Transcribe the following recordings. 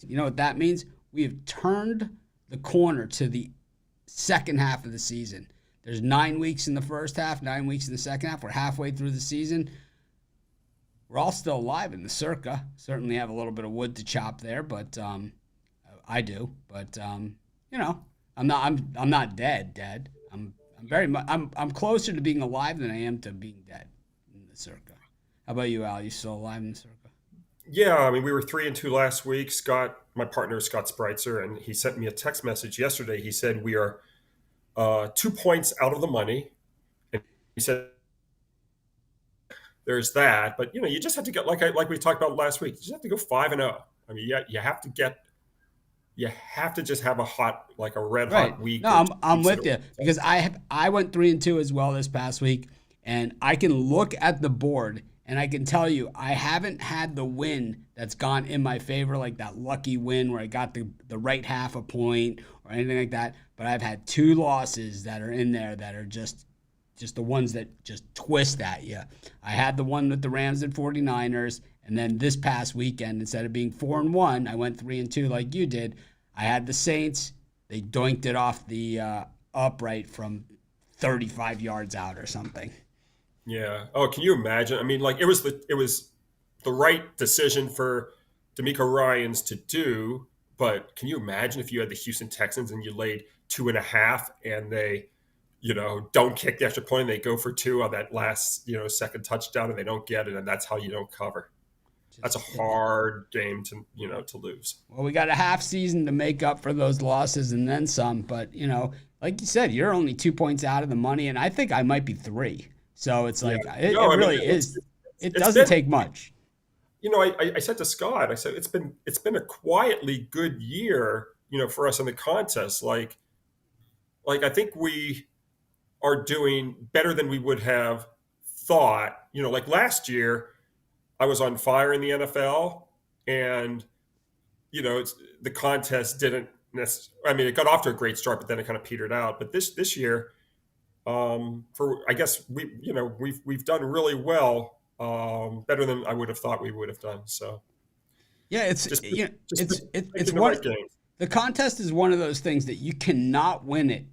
You know what that means? We have turned the corner to the second half of the season. There's 9 weeks in the first half, 9 weeks in the second half. We're halfway through the season. We're all still alive in the circa. Certainly have a little bit of wood to chop there, but I do. But you know, I'm not dead. Dead. I'm very much. I'm closer to being alive than I am to being dead in the circa. How about you, Al? You still alive in the circa? Yeah, I mean, we were 3-2 last week. Scott, my partner, is Scott Spreitzer, and he sent me a text message yesterday. He said we are 2 points out of the money. And he said there's that, but you just have to get like we talked about last week. You just have to go 5-0. I mean, yeah, you have to just have a hot like a red Right. hot week No, or 2 weeks in a with row. you because I went 3-2 as well this past week, and I can look at the board and I can tell you I haven't had the win that's gone in my favor, like that lucky win where I got the right half a point or anything like that. But I've had two losses that are in there that are just the ones that just twist at you. I had the one with the Rams and 49ers, and then this past weekend, instead of being 4-1, I went 3-2 like you did. I had the Saints. They doinked it off the upright from 35 yards out or something. Yeah. Oh, can you imagine? I mean, like it was the right decision for D'Amico Ryans to do, but can you imagine if you had the Houston Texans and you laid 2.5 and they, don't kick the extra point and they go for two on that last, second touchdown and they don't get it and that's how you don't cover. That's Just a hard game to lose. Well, we got a half season to make up for those losses and then some. But like you said, you're only 2 points out of the money, and I think I might be three. So it's Yeah. like No, it I mean really is. It it's doesn't been take much. I said to Scott, I said it's been a quietly good year, for us in the contest. Like I think we are doing better than we would have thought. Like last year, I was on fire in the NFL, and the contest didn't necessarily. I mean, it got off to a great start, but then it kind of petered out. But this year, for I guess we've done really well, better than I would have thought we would have done. So Yeah, just just it's picking the one. right games. The contest is one of those things that you cannot win it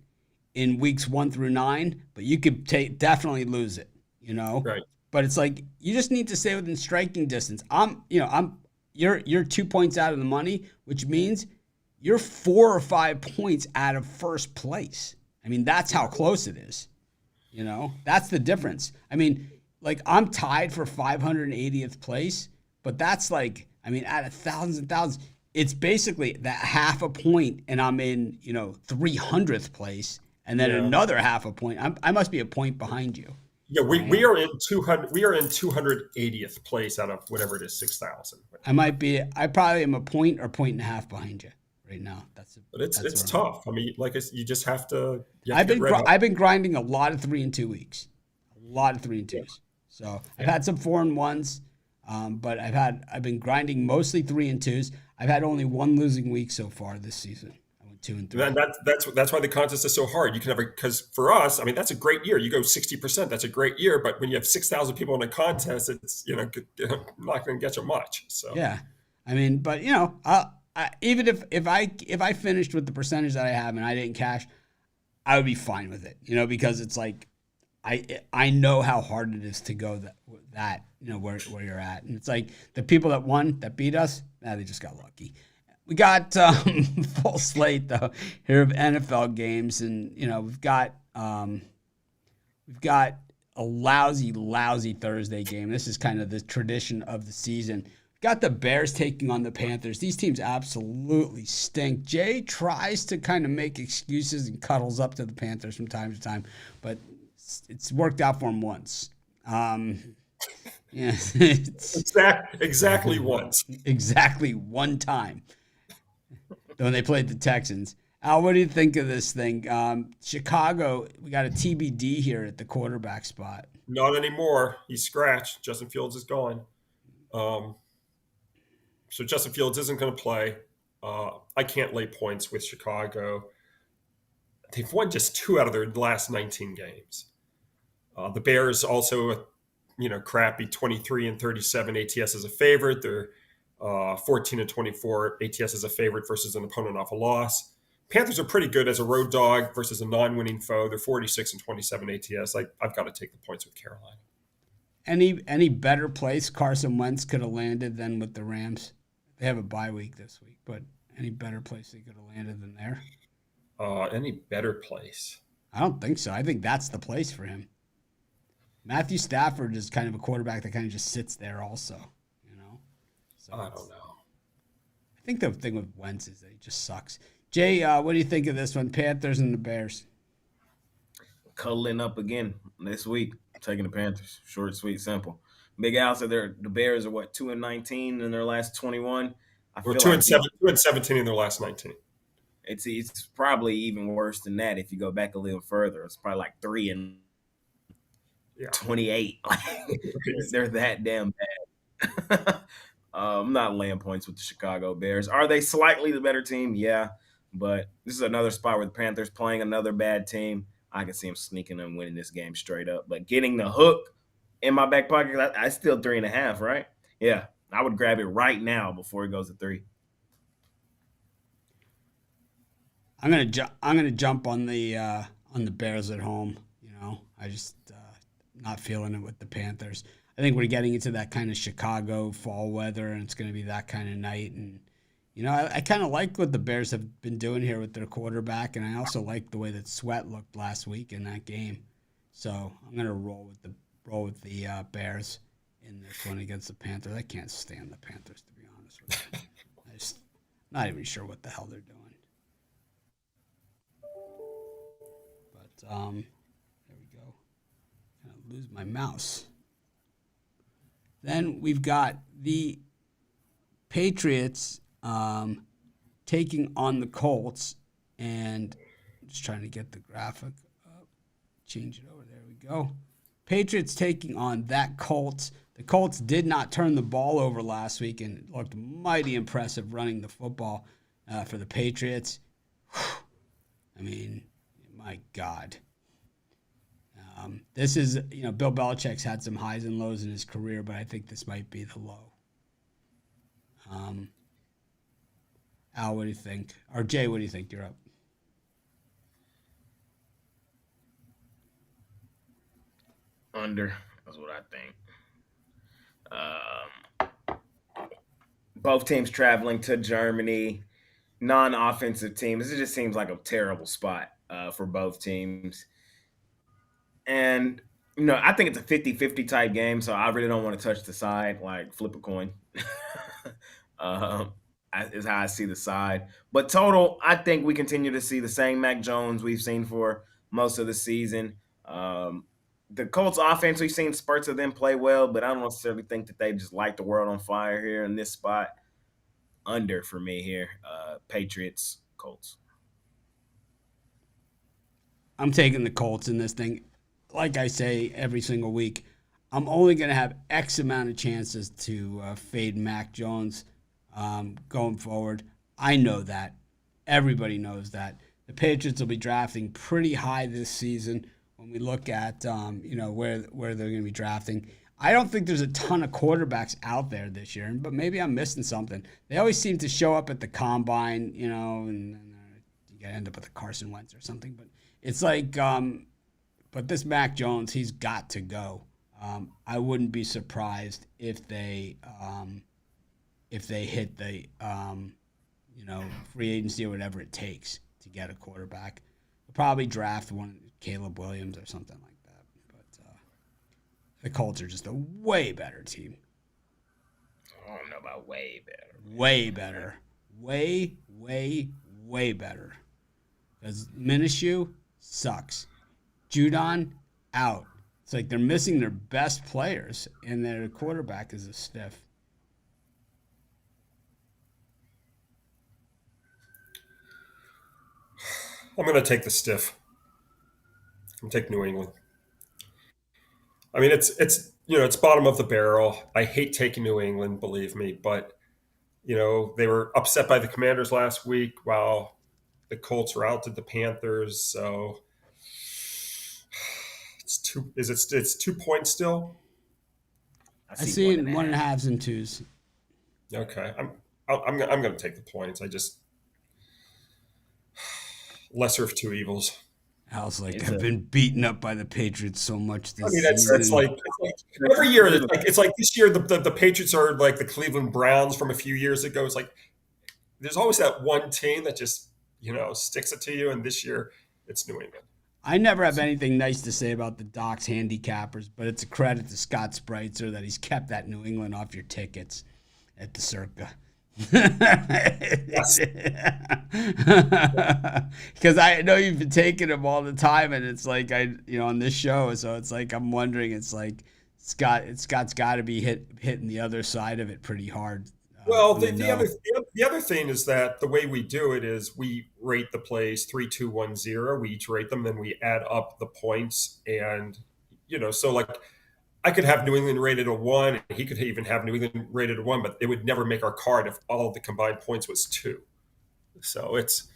in weeks 1 through 9, but you could definitely lose it. You know, Right. but it's like you just need to stay within striking distance. You're 2 points out of the money, which means you're 4 or 5 points out of first place. I mean, that's how close it is. That's the difference. I mean, like I'm tied for 580th place, but that's like, I mean, out of thousands and thousands, it's basically that half a point, and I'm in, 300th place, and then Yeah. another half a point. I must be a point behind you. Yeah, we, I we am. are in 200. We are in 280th place out of whatever it is, 6,000. I probably am a point or point and a half behind you right now. But it's That's it's where I'm at. tough. I mean, you just have to get red hot. I've been grinding a lot of 3 and 2 weeks, a lot of three and Yeah, twos. So I've yeah. had some 4 and 1s, but I've been grinding mostly 3 and 2s. I've had only one losing week so far this season. I went 2 and 3. And that's why the contest is so hard. You can never because for us, I mean, that's a great year. You go 60%. That's a great year. But when you have 6,000 people in a contest, it's not going to get you much. So Yeah, I mean, but even if I finished with the percentage that I have and I didn't cash, I would be fine with it. Because it's like I know how hard it is to go that where you're at, and it's like the people that beat us, they just got lucky. We got full slate though here of NFL games, and we've got a lousy Thursday game. This is kind of the tradition of the season. Got the Bears taking on the Panthers. These teams absolutely stink. Jay tries to kind of make excuses and cuddles up to the Panthers from time to time, but it's worked out for him once. Yeah, it's exactly once. exactly one time when they played the Texans. Al, what do you think of this thing? Chicago, we got a TBD here at the quarterback spot. Not anymore. He's scratched. Justin Fields is gone. Um, so Justin Fields isn't going to play. I can't lay points with Chicago. They've won just two out of their last 19 games. The Bears also, crappy 23-37 ATS as a favorite. They're 14-24 ATS as a favorite versus an opponent off a loss. Panthers are pretty good as a road dog versus a non-winning foe. They're 46-27 ATS. I've got to take the points with Carolina. Any better place Carson Wentz could have landed than with the Rams? They have a bye week this week, but any better place he could have landed than there? Any better place? I don't think so. I think that's the place for him. Matthew Stafford is kind of a quarterback that kind of just sits there also, you know? So I don't know. I think the thing with Wentz is that he just sucks. Jay, what do you think of this one? Panthers and the Bears. Cuddling up again this week, taking the Panthers. Short, sweet, simple. Big Al said the Bears are what 2-19 in their last 21. I We're feel two like and seven, 2-17 in their last 19. it's probably even worse than that if you go back a little further. It's probably like 3-28. They're that damn bad. I'm not laying points with the Chicago Bears. Are they slightly the better team? Yeah, but this is another spot where the Panthers playing another bad team. I can see them sneaking and winning this game straight up. But getting the hook in my back pocket, I still 3.5, right? Yeah, I would grab it right now before it goes to 3. I'm gonna jump on the Bears at home. You know, I just not feeling it with the Panthers. I think we're getting into that kind of Chicago fall weather, and it's going to be that kind of night. And you know, I kind of like what the Bears have been doing here with their quarterback, and I also like the way that Sweat looked last week in that game. So I'm going to roll with the Bears in this one against the Panthers. I can't stand the Panthers, to be honest with you. I'm just not even sure what the hell they're doing. But there we go. I'm gonna lose my mouse. Then we've got the Patriots taking on the Colts, and I'm just trying to get the graphic up. Change it over. There we go. Patriots taking on that Colts. The Colts did not turn the ball over last week, and it looked mighty impressive running the football for the Patriots. I mean, my God. This is, you know, Bill Belichick's had some highs and lows in his career, but I think this might be the low. Al, what do you think? Or Jay, what do you think? You're up. Under. That's what I think. Both teams traveling to Germany, non-offensive teams. It just seems like a terrible spot for both teams. And, you know, I think it's a 50-50 type game, so I really don't want to touch the side, like flip a coin. um, is how I see the side. But total, I think we continue to see the same Mac Jones we've seen for most of the season. The Colts offense, we've seen spurts of them play well, but I don't necessarily think that they just light the world on fire here in this spot. Under for me here, Patriots, Colts. I'm taking the Colts in this thing. Like I say every single week, I'm only going to have X amount of chances to fade Mac Jones going forward. I know that. Everybody knows that. The Patriots will be drafting pretty high this season when we look at you know, where they're going to be drafting. I don't think there's a ton of quarterbacks out there this year, but maybe I'm missing something. They always seem to show up at the combine, you know, and you got to end up with a Carson Wentz or something. But it's like, but this Mac Jones, he's got to go. I wouldn't be surprised if they hit the you know, free agency or whatever it takes to get a quarterback. They'll probably draft one, Caleb Williams or something like that. But the Colts are just a way better team. I don't know about way better. Way better. Way better. Because Minshew sucks. Judon out. It's like they're missing their best players, and their quarterback is a stiff. I'm going to take the stiff. I'm taking New England. I mean, it's you know, it's bottom of the barrel. I hate taking New England, believe me, but you know, they were upset by the Commanders last week while the Colts routed the Panthers. So it's two. It's 2 points still. I see it in 1.5s and 2s. Okay, I'm going to take the points. I just lesser of two evils. Al's like, It's I've a been beaten up by the Patriots so much I this mean, season. it's like every year. It's like this year the Patriots are like the Cleveland Browns from a few years ago. It's like there's always that one team that just sticks it to you, and this year it's New England. I never have anything nice to say about the Doc's handicappers, but it's a credit to Scott Spreitzer that he's kept that New England off your tickets at the Circa. Yes. Because I know you've been taking him all the time, and it's like on this show, so it's like I'm wondering. It's like Scott's got to be hitting the other side of it pretty hard. Well, Even though the other thing is that the way we do it is we rate the plays 3, 2, 1, 0. We each rate them, then we add up the points, and so like I could have New England rated a 1, and he could even have New England rated a 1, but it would never make our card if all of the combined points was 2. So it's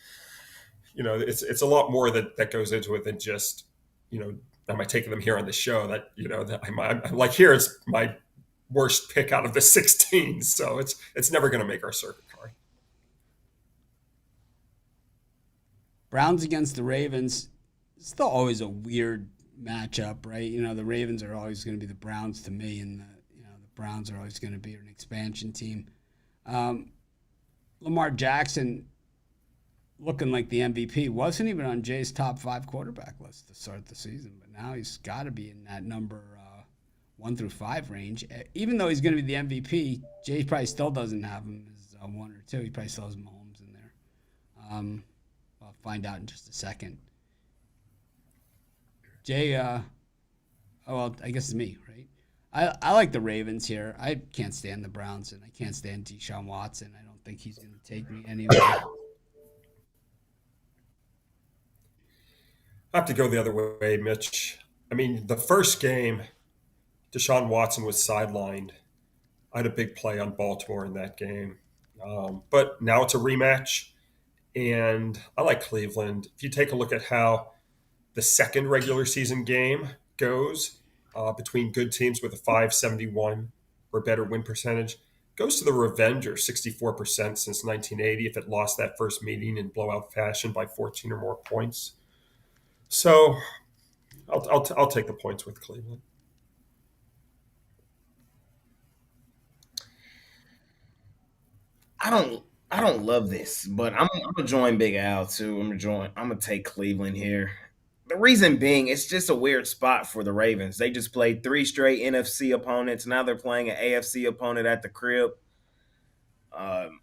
a lot more that goes into it than just am I taking them here on the show that that I'm like here it's my worst pick out of the 16, so it's never going to make our circuit card. Browns against the Ravens, it's still always a weird matchup, right? The Ravens are always going to be the Browns to me, and the Browns are always going to be an expansion team. Lamar Jackson looking like the MVP wasn't even on Jay's top 5 quarterback list to start the season, but now he's got to be in that number 1 through 5 range. Even though he's going to be the MVP, Jay probably still doesn't have him as 1 or 2. He probably still has Mahomes in there. I'll find out in just a second. Jay, well, I guess it's me, right? I like the Ravens here. I can't stand the Browns, and I can't stand Deshaun Watson. I don't think he's going to take me anywhere. I have to go the other way, Mitch. I mean, the first game, Deshaun Watson was sidelined. I had a big play on Baltimore in that game. But now it's a rematch, and I like Cleveland. If you take a look at how the second regular season game goes between good teams with a 571 or better win percentage, goes to the Revenger 64% since 1980 if it lost that first meeting in blowout fashion by 14 or more points. So I'll take the points with Cleveland. I don't love this, but I'm gonna join Big Al too. I'm gonna take Cleveland here. The reason being, it's just a weird spot for the Ravens. They just played 3 straight NFC opponents. Now they're playing an AFC opponent at the crib. Um,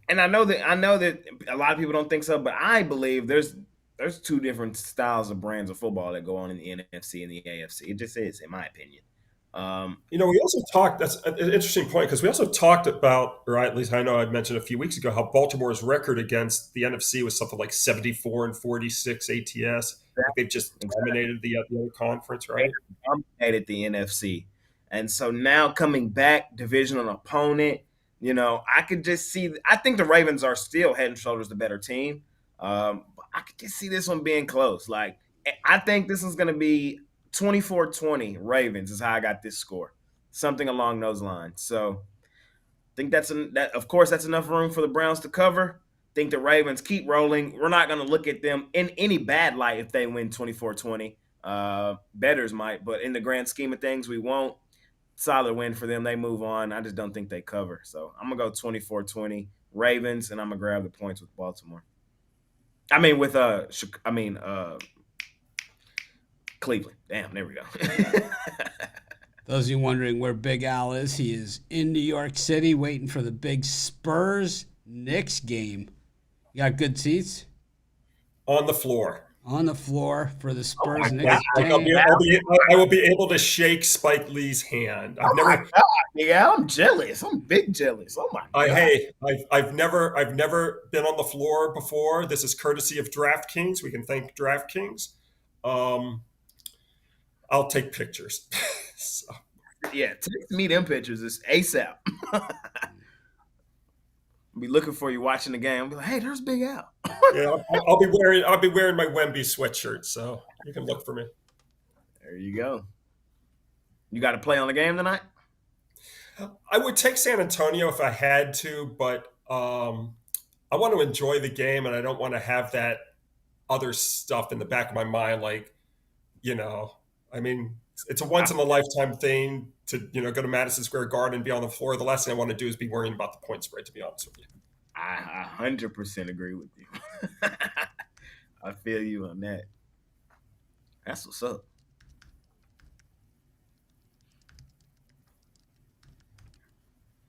and I know that a lot of people don't think so, but I believe there's 2 different styles of brands of football that go on in the NFC and the AFC. It just is, in my opinion. Um, We also talked, that's an interesting point, because we also talked about, or at least I know I mentioned a few weeks ago, how Baltimore's record against the NFC was something like 74-46 ATS. Like they've just dominated the other conference, right? dominated the NFC. And so now coming back, divisional opponent, I could just see. I think the Ravens are still head and shoulders the better team. But I could just see this one being close. Like, I think this is going to be 24-20 Ravens is how I got this score. Something along those lines. So I think that of course that's enough room for the Browns to cover. Think the Ravens keep rolling. We're not going to look at them in any bad light if they win 24-20. Betters might, but in the grand scheme of things, we won't. Solid win for them. They move on. I just don't think they cover. So I'm going to go 24-20 Ravens, and I'm going to grab the points with Baltimore. I mean, with Cleveland. Damn, there we go. Those of you wondering where Big Al is, he is in New York City waiting for the big Spurs Knicks game. You got good seats? On the floor. On the floor for the Spurs Knicks Like, game. I will be able to shake Spike Lee's hand. Oh my God, yeah, I'm jealous. I'm big jealous. Oh my God. I've never been on the floor before. This is courtesy of DraftKings. We can thank DraftKings. I'll take pictures. So. Yeah, text me them pictures. It's ASAP. Be looking for you watching the game. I'll be like, hey, there's Big Al. Yeah, I'll be wearing my Wemby sweatshirt, so you can look for me. There you go. You got to play on the game tonight? I would take San Antonio if I had to, but I want to enjoy the game, and I don't want to have that other stuff in the back of my mind, like, you know, I mean, it's a once in a lifetime thing to, go to Madison Square Garden and be on the floor. The last thing I want to do is be worrying about the point spread, to be honest with you. I 100% agree with you. I feel you on that. That's what's up.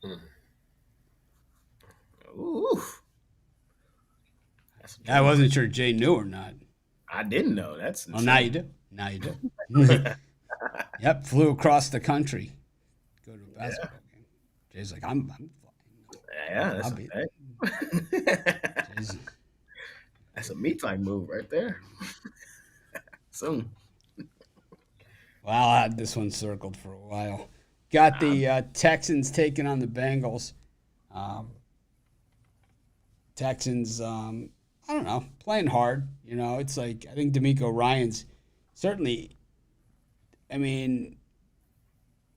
Mm. Ooh, I wasn't sure Jay knew or not. I didn't know. That's insane. Well, now you do. Now you do. Yep, flew across the country. Go to a basketball game. Jay's like, I'm flying. Yeah, I'll be Jay's, that's a me type move right there. Soon. Well, I had this one circled for a while. Got the Texans taking on the Bengals. Texans, I don't know, playing hard. It's like I think D'Amico Ryans certainly. I mean,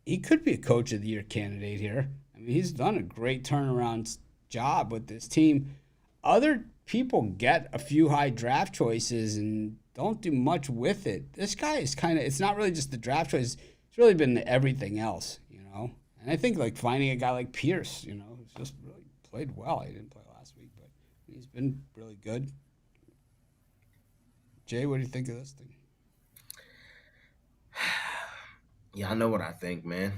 he could be a Coach of the Year candidate here. I mean, he's done a great turnaround job with this team. Other people get a few high draft choices and don't do much with it. This guy is it's not really just the draft choice. It's really been everything else. And I think like finding a guy like Pierce, who's just really played well. He didn't play last week, but he's been really good. Jay, what do you think of this thing? Yeah, I know what I think, man.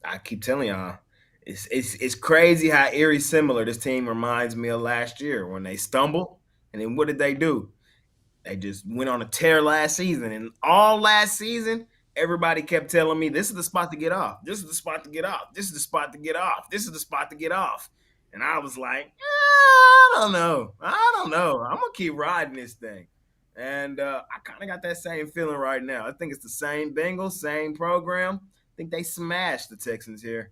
I keep telling y'all, it's crazy how eerie similar this team reminds me of last year when they stumbled, and then what did they do? They just went on a tear last season, and all last season, everybody kept telling me, "This is the spot to get off. This is the spot to get off. This is the spot to get off. This is the spot to get off." And I was like, I don't know. I'm gonna keep riding this thing. And I kind of got that same feeling right now. I think it's the same Bengals, same program. I think they smashed the Texans here.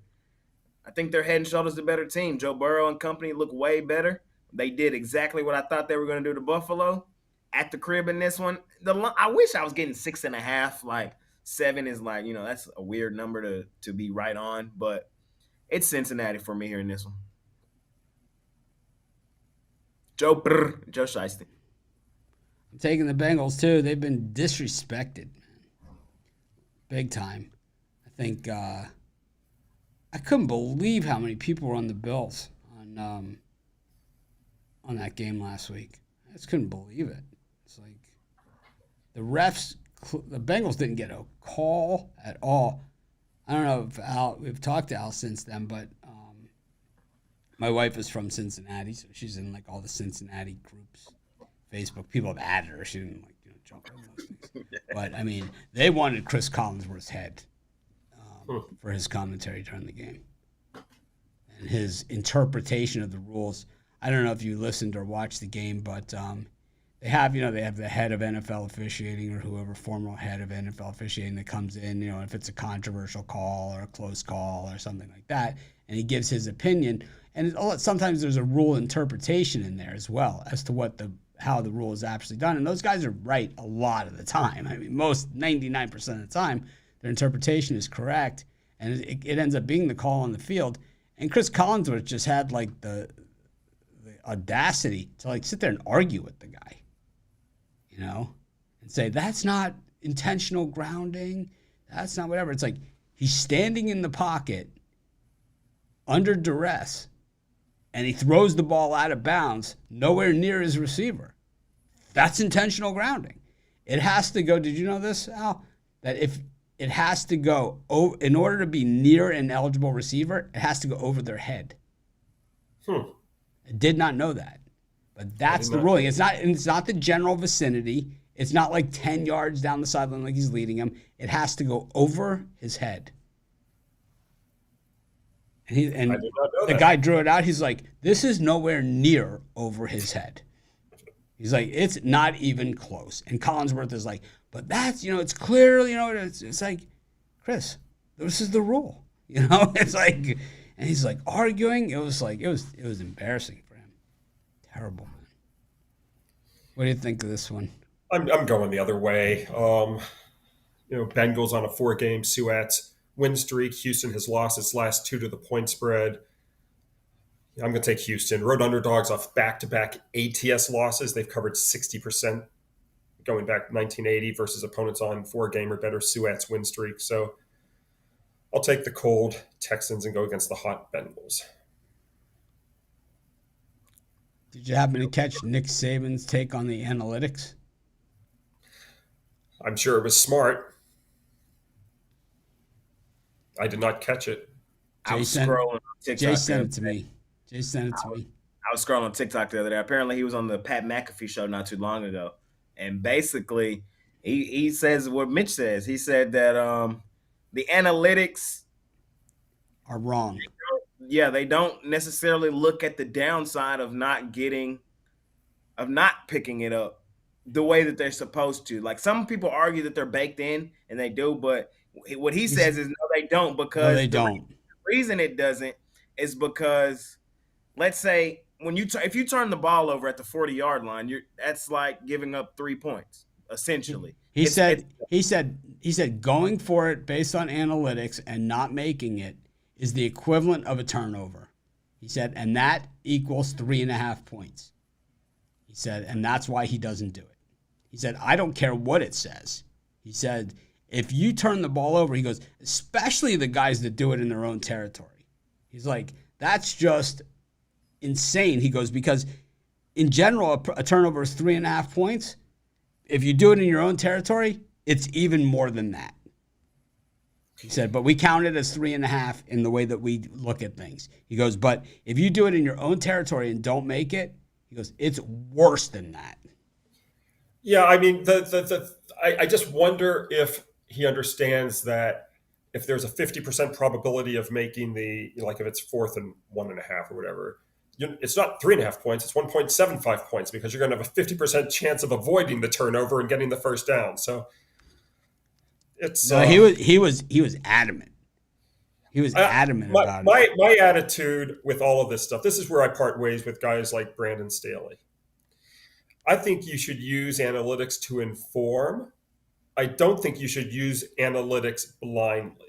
I think they're head and shoulders the better team. Joe Burrow and company look way better. They did exactly what I thought they were going to do to Buffalo at the crib in this one. I wish I was getting 6.5. Like 7 is like, that's a weird number to be right on. But it's Cincinnati for me here in this one. Joe Shiesty. I'm taking the Bengals too. They've been disrespected, big time. I think I couldn't believe how many people were on the Bills on that game last week. I just couldn't believe it. It's like the refs, the Bengals didn't get a call at all. I don't know if Al, we've talked to Al since then, but my wife is from Cincinnati, so she's in like all the Cincinnati groups. Facebook, people have added her. She didn't jump on those things. But I mean, they wanted Chris Collinsworth's head for his commentary during the game and his interpretation of the rules. I don't know if you listened or watched the game, but they have the head of NFL officiating or whoever former head of NFL officiating that comes in. If it's a controversial call or a close call or something like that, and he gives his opinion. And sometimes there's a rule interpretation in there as well as to how the rule is actually done. And those guys are right a lot of the time. I mean, 99% of the time, their interpretation is correct, and it ends up being the call on the field. And Chris Collinsworth just had like the audacity to like sit there and argue with the guy, and say that's not intentional grounding, that's not whatever. It's like he's standing in the pocket under duress, and he throws the ball out of bounds nowhere near his receiver. That's intentional grounding. It has to go, did you know this, Al? That if it has to go, in order to be near an eligible receiver, it has to go over their head. I did not know that. But that's the ruling. It's not the general vicinity. It's not like 10 yards down the sideline like he's leading him. It has to go over his head. And the guy drew it out. He's like, this is nowhere near over his head. He's like, it's not even close. And Collinsworth is like, but that's, it's clear, it's like, Chris, this is the rule. It's like, and he's like arguing. It was embarrassing for him. Terrible, man. What do you think of this one? I'm going the other way. Bengals on a 4-game suet. win streak. Houston has lost its last 2 to the point spread. I'm going to take Houston. Road underdogs off back-to-back ATS losses. They've covered 60% going back to 1980 versus opponents on 4-game or better Suat's win streak. So I'll take the cold Texans and go against the hot Bengals. Did you happen to catch Nick Saban's take on the analytics? I'm sure it was smart. I did not catch it. I was scrolling on TikTok. Jay sent it to me. I was scrolling on TikTok the other day. Apparently, he was on the Pat McAfee show not too long ago, and basically, he says what Mitch says. He said that the analytics are wrong. Yeah, they don't necessarily look at the downside of not picking it up the way that they're supposed to. Like, some people argue that they're baked in, and they do, but what he says is no, they don't, because no, they don't. The reason it doesn't is because, let's say, if you turn the ball over at the 40-yard line, that's like giving up 3 points, essentially. He said going for it based on analytics and not making it is the equivalent of a turnover. He said, and that equals 3.5 points. He said, and that's why he doesn't do it. He said, I don't care what it says. He said, if you turn the ball over, he goes, especially the guys that do it in their own territory. He's like, that's just insane. He goes, because in general, a turnover is 3.5 points. If you do it in your own territory, it's even more than that. He said, but we count it as 3.5 in the way that we look at things. He goes, but if you do it in your own territory and don't make it, he goes, it's worse than that. Yeah, I mean, I just wonder if he understands that if there's a 50% probability of making if it's 4th and 1.5 or whatever, it's not 3.5 points, it's 1.75 points, because you're going to have a 50% chance of avoiding the turnover and getting the first down. So it's he was adamant. He was adamant about it. My attitude with all of this stuff, this is where I part ways with guys like Brandon Staley. I think you should use analytics to inform. I don't think you should use analytics blindly.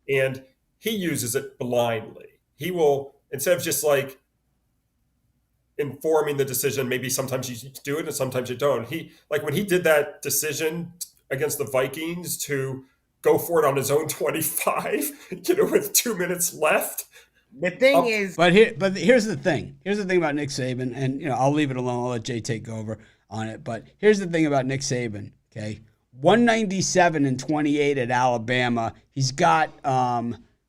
And he uses it blindly. He will, instead of just like informing the decision, maybe sometimes you do it and sometimes you don't. When he did that decision against the Vikings to go for it on his own 25, with 2 minutes left. The thing is, but here's the thing. Here's the thing about Nick Saban, and I'll leave it alone. I'll let Jay take over on it. But here's the thing about Nick Saban. Okay, 197-28 at Alabama. He's got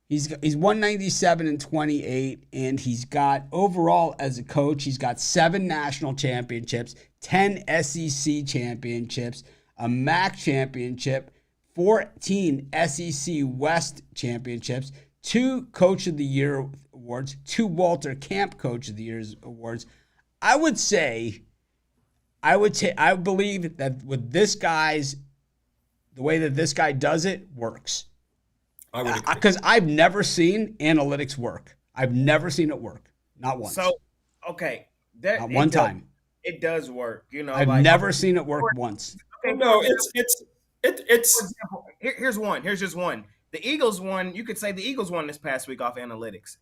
he's 197-28, and he's got overall as a coach, he's got 7 national championships, 10 SEC championships, a MAC championship, 14 SEC West championships, 2 Coach of the Year awards, 2 Walter Camp Coach of the Year awards. I believe that with this guy's, the way that this guy does it works. I would agree. Because I've never seen analytics work. I've never seen it work. Not once. So, okay. Not one time. It does work. I've never seen it work once. Okay, no, it's. For example, here's one. Here's just one. The Eagles won. You could say the Eagles won this past week off analytics.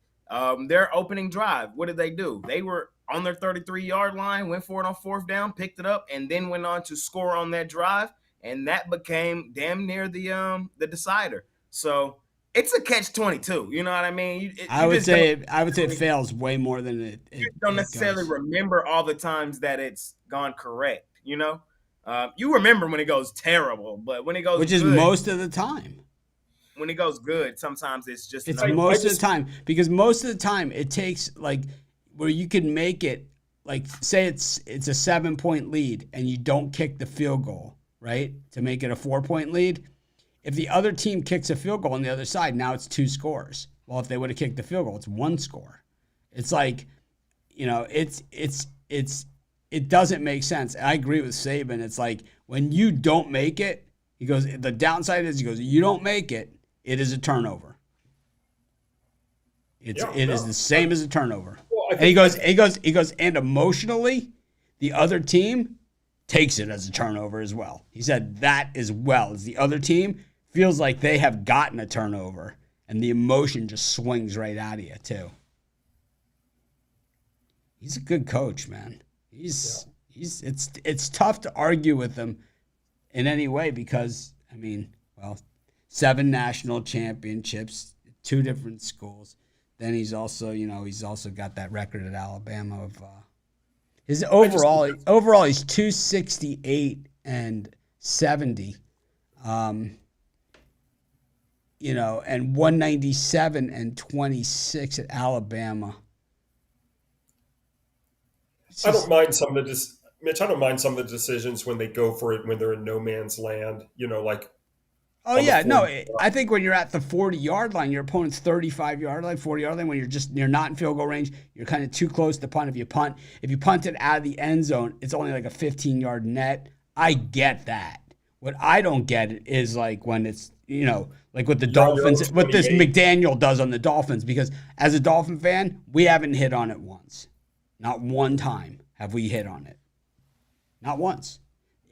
Their opening drive, what did they do? They were on their 33-yard line, went for it on 4th down, picked it up, and then went on to score on that drive, and that became damn near the decider. So it's a catch-22. You know what I mean? I would say it fails way more than it. You don't necessarily remember all the times that it's gone correct. You remember when it goes terrible, but when it goes which is good, most of the time. When it goes good, sometimes it's most of the time, because most of the time it takes where you can make it, say it's a 7-point lead and you don't kick the field goal, right, to make it a 4-point lead. If the other team kicks a field goal on the other side, now it's 2 scores. Well, if they would have kicked the field goal, it's 1 score. It's it doesn't make sense. I agree with Saban. It's like when you don't make it, he goes, the downside is, you don't make it, it is a turnover. It is the same as a turnover. Well, and he goes, and emotionally, the other team takes it as a turnover as well. He said that as well as the other team feels like they have gotten a turnover, and the emotion just swings right out of you too. He's a good coach, man. It's tough to argue with him in any way because, I mean, well, 7 national championships, 2 different schools. Then he's also got that record at Alabama of his overall he's 268 and 70. And 197 and 26 at Alabama. I don't mind some of the Mitch. I don't mind some of the decisions when they go for it when they're in no man's land. Like. Oh yeah, no. I think when you're at the 40-yard line, your opponent's 35-yard line, 40-yard line, when you're not in field goal range, you're kind of too close to punt. If you punt it out of the end zone, it's only like a 15-yard net. I get that. What I don't get is like when it's like what the Dolphins, what this McDaniel does on the Dolphins, because as a Dolphin fan, we haven't hit on it once. Not one time have we hit on it. Not once.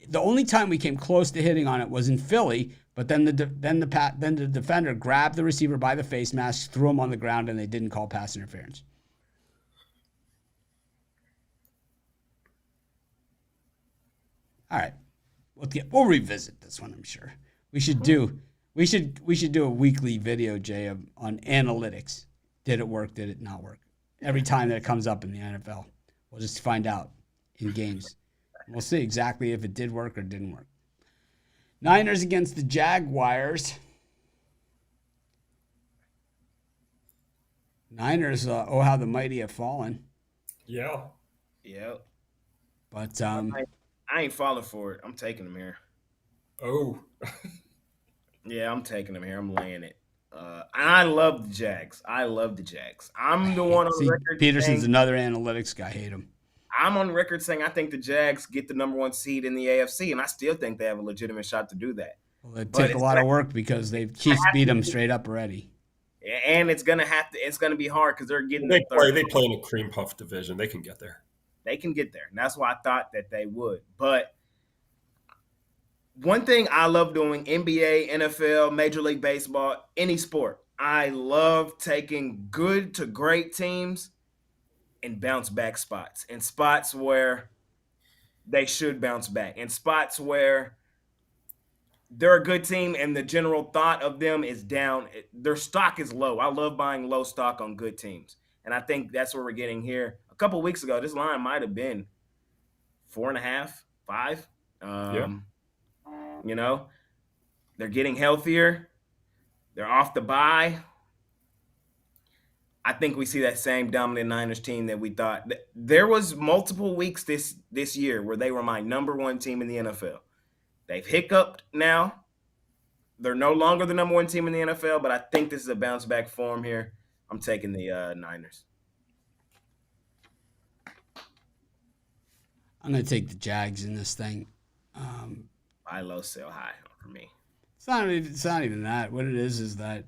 The only time we came close to hitting on it was in Philly, but then the defender grabbed the receiver by the face mask, threw him on the ground, and they didn't call pass interference. All right, we'll revisit this one. I'm sure we should do a weekly video, Jay, on analytics. Did it work? Did it not work? Every time that it comes up in the NFL, we'll just find out in games. We'll see exactly if it did work or didn't work. Niners against the Jaguars. Niners, how the mighty have fallen. Yeah. Yep. But I ain't falling for it. I'm taking them here. Oh. Yeah, I'm taking them here. I'm laying it. I love the Jags. I'm the one on record. Peterson's another analytics guy. Hate him. I'm on record saying I think the Jags get the number 1 seed in the AFC, and I still think they have a legitimate shot to do that. Well, it took a lot of work because they've Chiefs beat them straight up already. And it's gonna be hard because they're getting they play in a cream puff division. They can get there. And that's why I thought that they would. But one thing I love doing, NBA, NFL, Major League Baseball, any sport, I love taking good to great teams and bounce back spots, in spots where they should bounce back, in spots where they're a good team and the general thought of them is down. Their stock is low. I love buying low stock on good teams. And I think that's what we're getting here. A couple of weeks ago, this line might have been 4.5, 5. They're getting healthier. They're off the bye. I think we see that same dominant Niners team that we thought. There was multiple weeks this year where they were my number 1 team in the NFL. They've hiccuped now. They're no longer the number 1 team in the NFL, but I think this is a bounce back form here. I'm taking the Niners. I'm going to take the Jags in this thing. Buy low, sell high for me. It's not even that. What it is that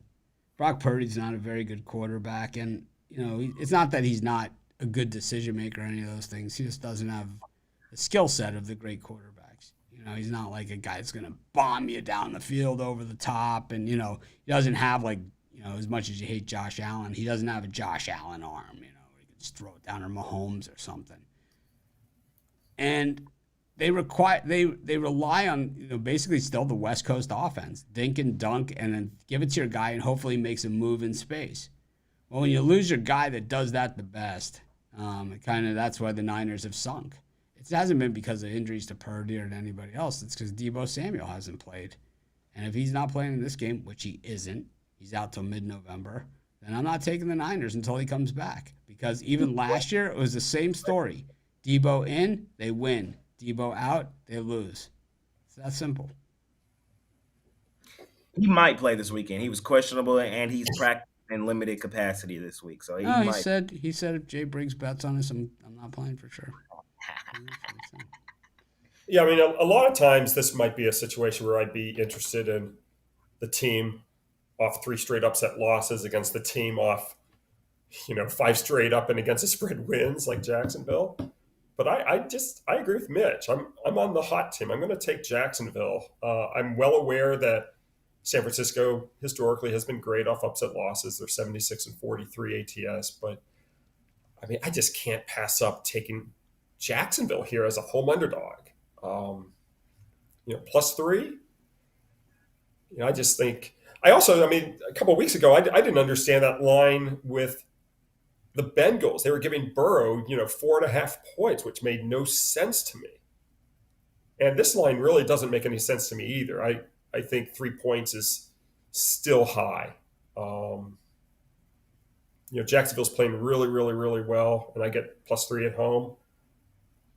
Brock Purdy's not a very good quarterback, and it's not that he's not a good decision maker or any of those things. He just doesn't have the skill set of the great quarterbacks. He's not like a guy that's going to bomb you down the field over the top, and he doesn't have as much as you hate Josh Allen, he doesn't have a Josh Allen arm. Where he can just throw it down, or Mahomes or something. And they rely on basically still the West Coast offense, dink and dunk, and then give it to your guy, and hopefully he makes a move in space. Well, when you lose your guy that does that the best, that's why the Niners have sunk. It hasn't been because of injuries to Purdy or to anybody else. It's because Deebo Samuel hasn't played, and if he's not playing in this game, which he isn't, he's out till mid-November. Then I'm not taking the Niners until he comes back, because even last year it was the same story. Deebo in, they win. Deebo out, they lose. It's that simple. He might play this weekend. He was questionable, and he's practicing in limited capacity this week. So he said if Jay Briggs bets on us, I'm not playing for sure. Yeah, I mean, a lot of times this might be a situation where I'd be interested in the team off 3 straight upset losses against the team off, 5 straight up and against the spread wins like Jacksonville. But I agree with Mitch. I'm on the hot team. I'm going to take Jacksonville. I'm well aware that San Francisco historically has been great off upset losses. They're 76-43 ATS, but I mean, I just can't pass up taking Jacksonville here as a home underdog. +3. I just think. I mean, a couple of weeks ago, I didn't understand that line with the Bengals. They were giving Burrow, 4.5 points, which made no sense to me. And this line really doesn't make any sense to me either. I think 3 points is still high. Jacksonville's playing really, really, really well, and I get +3 at home.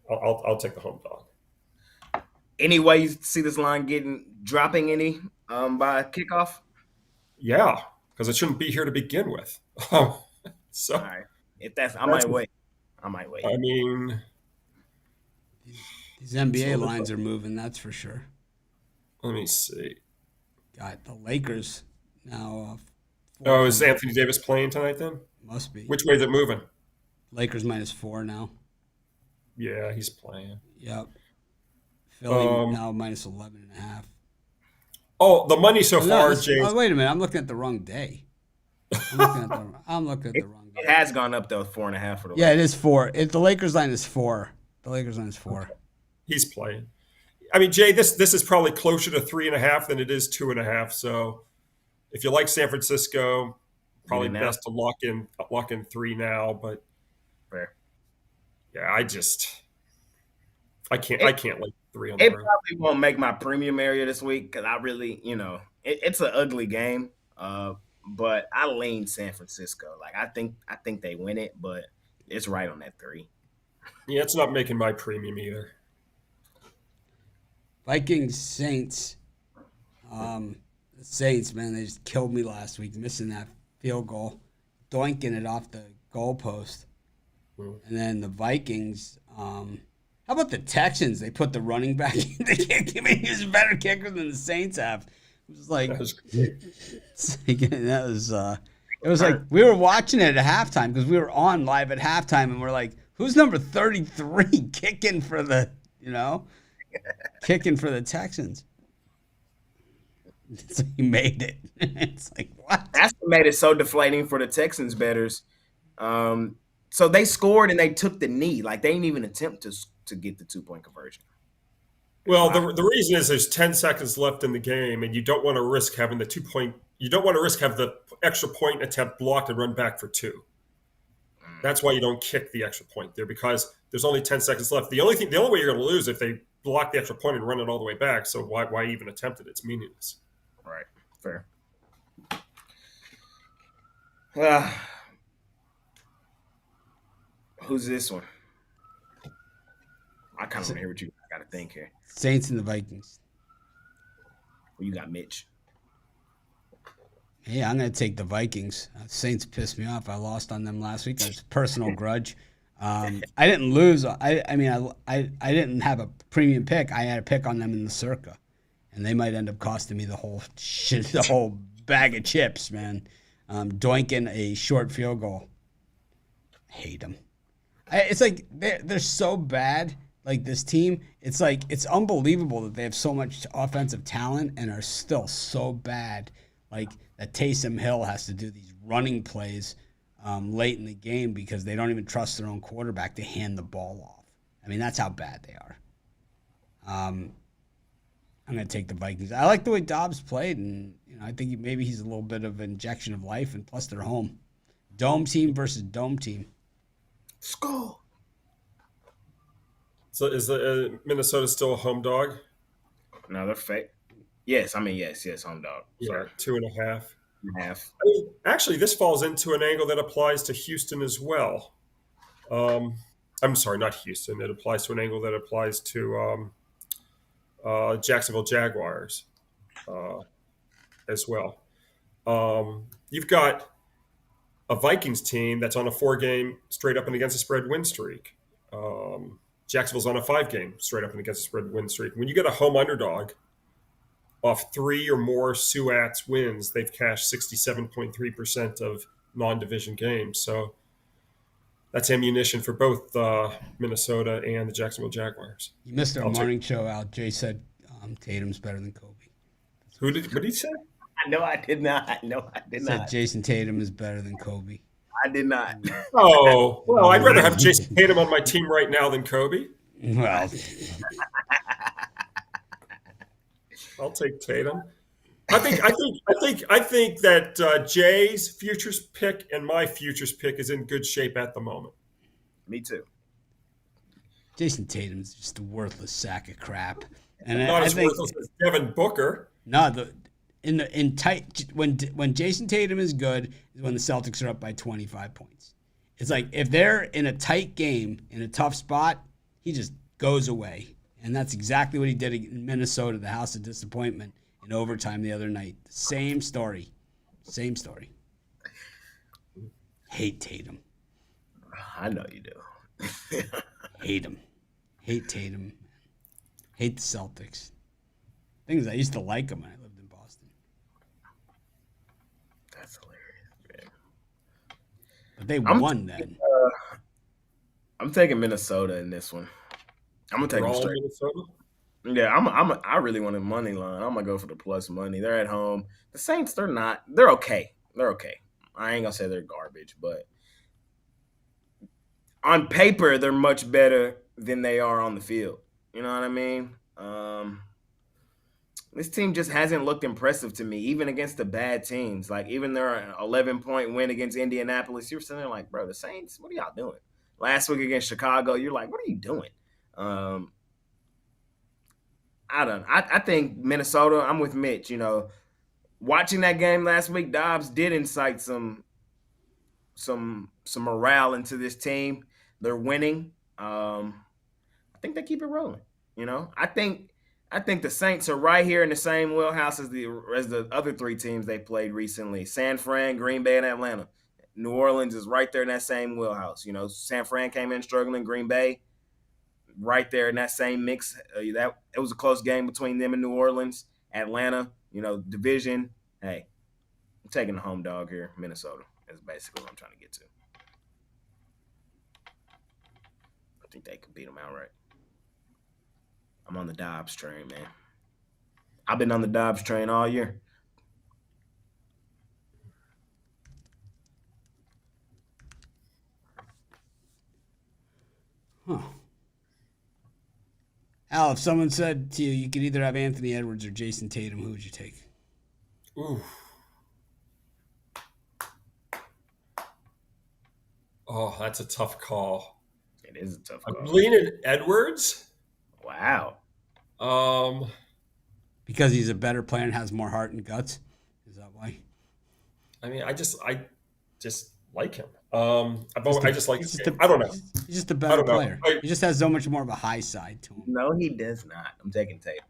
I'll take the home dog. Any way you see this line dropping any by kickoff? Yeah, because it shouldn't be here to begin with. So, all right. I might wait. I mean, these NBA lines are moving, that's for sure. Let me see. Got the Lakers now. Is Anthony Davis playing tonight then? Must be. Which way is it moving? Lakers -4 now. Yeah, he's playing. Yep. Philly now -11.5. Oh, the money so far, James. Oh, wait a minute. I'm looking at the wrong day. I'm looking at the wrong day. It has gone up, though, 4.5 for the Yeah, it is 4. The Lakers line is 4. The Lakers line is 4. Okay. He's playing. I mean, Jay, this is probably closer to 3.5 than it is 2.5. So if you like San Francisco, probably best to lock in 3 now. But fair. Yeah, I can't like 3 on the road. It probably won't make my premium area this week because I really, it's an ugly game. But I lean San Francisco. Like I think they win it, but it's right on that 3. Yeah, it's not making my premium either. Vikings Saints. The Saints, man, they just killed me last week, missing that field goal, doinking it off the goalpost. And then the Vikings. How about the Texans? They put the running back in the kick. I mean, he's a better kicker than the Saints have. It was like it was like we were watching it at halftime because we were on live at halftime, and we're like, who's number 33 kicking for the Texans? So he made it. It's like, what? That's what made it so deflating for the Texans bettors. So they scored and they took the knee. Like they didn't even attempt to get the 2-point conversion. Well, the reason is there's 10 seconds left in the game, and you don't want to risk having the 2-point. You don't want to risk have the extra point attempt blocked and run back for 2. That's why you don't kick the extra point there because there's only 10 seconds left. The only way you're going to lose if they block the extra point and run it all the way back. So why even attempt it? It's meaningless. Right. Fair. Who's this one? I kind of want to hear what you got to think here. Saints and the Vikings. Well, you got Mitch. Yeah, I'm going to take the Vikings. Saints pissed me off. I lost on them last week. That's a personal grudge. I didn't lose. I didn't have a premium pick. I had a pick on them in the Circa, and they might end up costing me the whole bag of chips, man. Doinking a short field goal. I hate them. It's like they're so bad. Like this team, it's like it's unbelievable that they have so much offensive talent and are still so bad. Like that Taysom Hill has to do these running plays late in the game because they don't even trust their own quarterback to hand the ball off. I mean, that's how bad they are. I'm going to take the Vikings. I like the way Dobbs played, and I think maybe he's a little bit of an injection of life, and plus they're home. Dome team versus dome team. Score. So is the Minnesota still a home dog? No, they're fake. Yes, home dog. Yeah, 2.5. Half. I mean, actually, this falls into an angle that applies to Houston as well. I'm sorry, not Houston. It applies to an angle that applies to Jacksonville Jaguars as well. You've got a Vikings team that's on a 4-game straight up and against the spread win streak. Jacksonville's on a 5-game straight up and against the spread win streak. When you get a home underdog off 3 or more Suats wins, they've cashed 67.3% of non-division games. So that's ammunition for both Minnesota and the Jacksonville Jaguars. You missed our morning show out. Jay said Tatum's better than Kobe. What did he say? No, I did not. No, I did Said not. Jason Tatum is better than Kobe. I did not. Oh, well, I'd rather have Jason Tatum on my team right now than Kobe. Well, I'll take Tatum. I think that Jay's futures pick and my futures pick is in good shape at the moment. Me too. Jason Tatum's just a worthless sack of crap. And Not I as think worthless as Devin Booker. no, in tight when Jason Tatum is good is when the Celtics are up by 25 points. It's like if they're in a tight game in a tough spot, he just goes away. And that's exactly what he did in Minnesota, the house of disappointment, in overtime the other night. Same story. Same story. Hate Tatum. I know you do. Hate him. Hate Tatum. Hate the Celtics. Things I used to like them when I lived in Boston. That's hilarious, man. But they won then. I'm taking Minnesota in this one. I'm gonna take We're them all in straight. Minnesota. Yeah, I really want a money line. I'm gonna go for the plus money. They're at home. The Saints, they're okay. They're okay. I ain't gonna say they're garbage, but on paper, they're much better than they are on the field. You know what I mean? This team just hasn't looked impressive to me, even against the bad teams. Like, even their 11-point win against Indianapolis, you're sitting there like, bro, the Saints, what are y'all doing? Last week against Chicago, you're like, what are you doing? I think Minnesota, I'm with Mitch. Watching that game last week, Dobbs did incite some morale into this team. They're winning. I think they keep it rolling. I think the Saints are right here in the same wheelhouse as the other three teams they played recently: San Fran, Green Bay, and Atlanta. New Orleans is right there in that same wheelhouse. San Fran came in struggling. Green Bay, right there in that same mix. That it was a close game between them and New Orleans. Atlanta, division. Hey, I'm taking the home dog here. Minnesota is basically what I'm trying to get to. I think they could beat them outright. I'm on the Dobbs train, man. I've been on the Dobbs train all year. Huh. Al, if someone said to you, you could either have Anthony Edwards or Jason Tatum, who would you take? Ooh. Oh, that's a tough call. It is a tough call. I'm leaning Edwards. Wow. Because he's a better player and has more heart and guts? Is that why? I mean, I just like him. I just like his game. I don't know. He's just a better player. He just has so much more of a high side to him. No, he does not. I'm taking Tatum.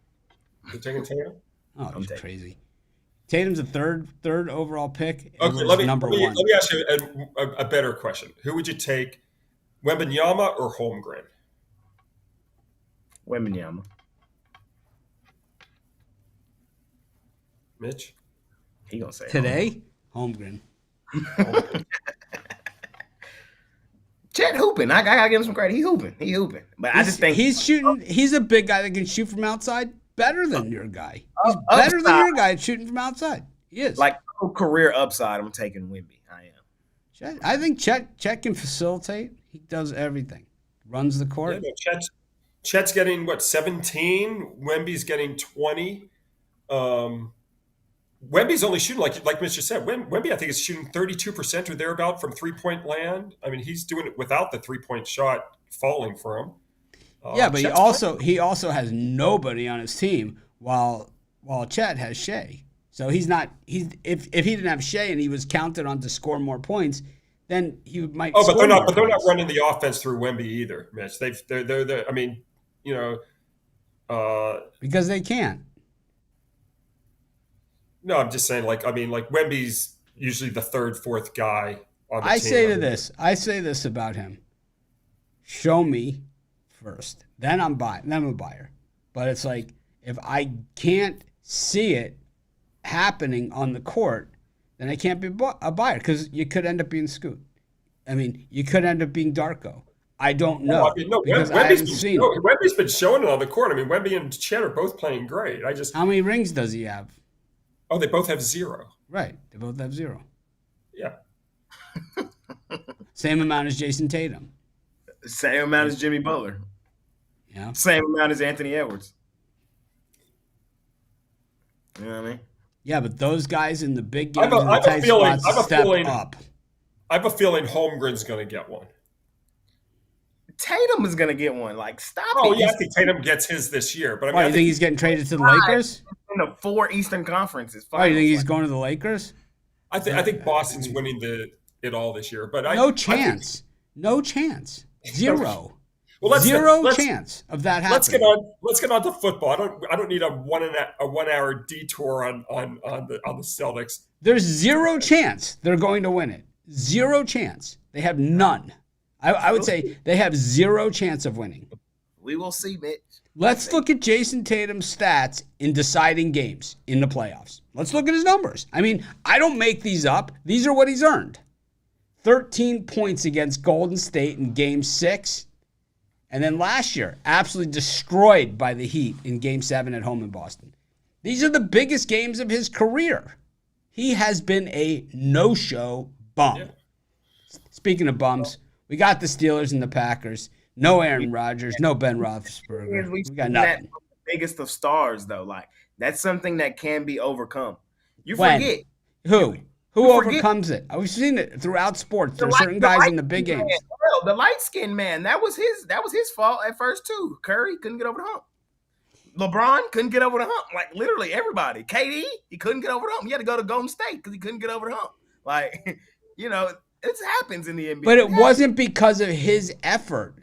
You're taking Tatum? Oh, that's crazy. Tatum's a third overall pick. Okay, let me one. Let me ask you a better question. Who would you take, Wembanyama or Holmgren? Wembanyama. Mitch? He gonna say today? Holmgren. Chet hooping. I gotta give him some credit. He hooping. But I just think he's a big guy that can shoot from outside better than your guy. He's better than your guy at shooting from outside. He is. Like career upside, I'm taking Wemby. I am. I think Chet can facilitate. He does everything. Runs the court. Yeah, Chet's getting 17. Wemby's getting 20. Wemby's only shooting, like Mitch just said, Wemby, I think, is shooting 32% or thereabout from three-point land. I mean, he's doing it without the three-point shot falling for him. Yeah, but he also has nobody on his team while Chet has Shea. So if he didn't have Shea and he was counted on to score more points, then he might. Oh, but they're not running the offense through Wemby either, Mitch. They're I mean, because they can't. No, I'm just saying, Wemby's usually the third, fourth guy on the team. I say this about him. Show me first. Then I'm a buyer. But it's like, if I can't see it happening on the court, then I can't be a buyer, because you could end up being Scoot. I mean, you could end up being Darko. I don't know. Because I haven't seen it. Wemby's been showing it on the court. I mean, Wemby and Chet are both playing great. How many rings does he have? Oh, they both have 0. Right. They both have 0. Yeah. Same amount as Jason Tatum. Same amount as Jimmy Butler. Yeah. Same amount as Anthony Edwards. You know what I mean? Yeah, but those guys in the big I have games a- and I the have a tight feeling- spots I have a step feeling- up. I have a feeling Holmgren's going to get one. Tatum is gonna get one. Like, stop Oh, it. yeah, I think Tatum gets his this year. But I mean, Why, I you think he's getting traded to the Lakers? in the 4 Eastern Conferences. Why, you think he's Finals. going to the Lakers? I think Boston's winning it all this year. But No chance. No chance. 0. Well, Zero chance of that happening. Let's get on to football. I don't need a 1 hour detour on the Celtics. There's 0 chance they're going to win it. 0 chance. They have none. I would say they have 0 chance of winning. We will see, Mitch. Let's look at Jason Tatum's stats in deciding games in the playoffs. Let's look at his numbers. I mean, I don't make these up. These are what he's earned. 13 points against Golden State in Game 6. And then last year, absolutely destroyed by the Heat in Game 7 at home in Boston. These are the biggest games of his career. He has been a no-show bum. Yeah. Speaking of bums, we got the Steelers and the Packers. No Aaron Rodgers, no Ben Roethlisberger. We got nothing. The biggest of stars, though. Like, that's something that can be overcome. You When? forget. Who? Who You forget- overcomes it? We've seen it throughout sports. There are The certain guys in the big light-skinned games. man, bro, the light-skinned man, that was his fault at first, too. Curry couldn't get over the hump. LeBron couldn't get over the hump. Like, literally everybody. KD, he couldn't get over the hump. He had to go to Golden State because he couldn't get over the hump. Like, you know, it happens in the NBA. But it wasn't because of his effort.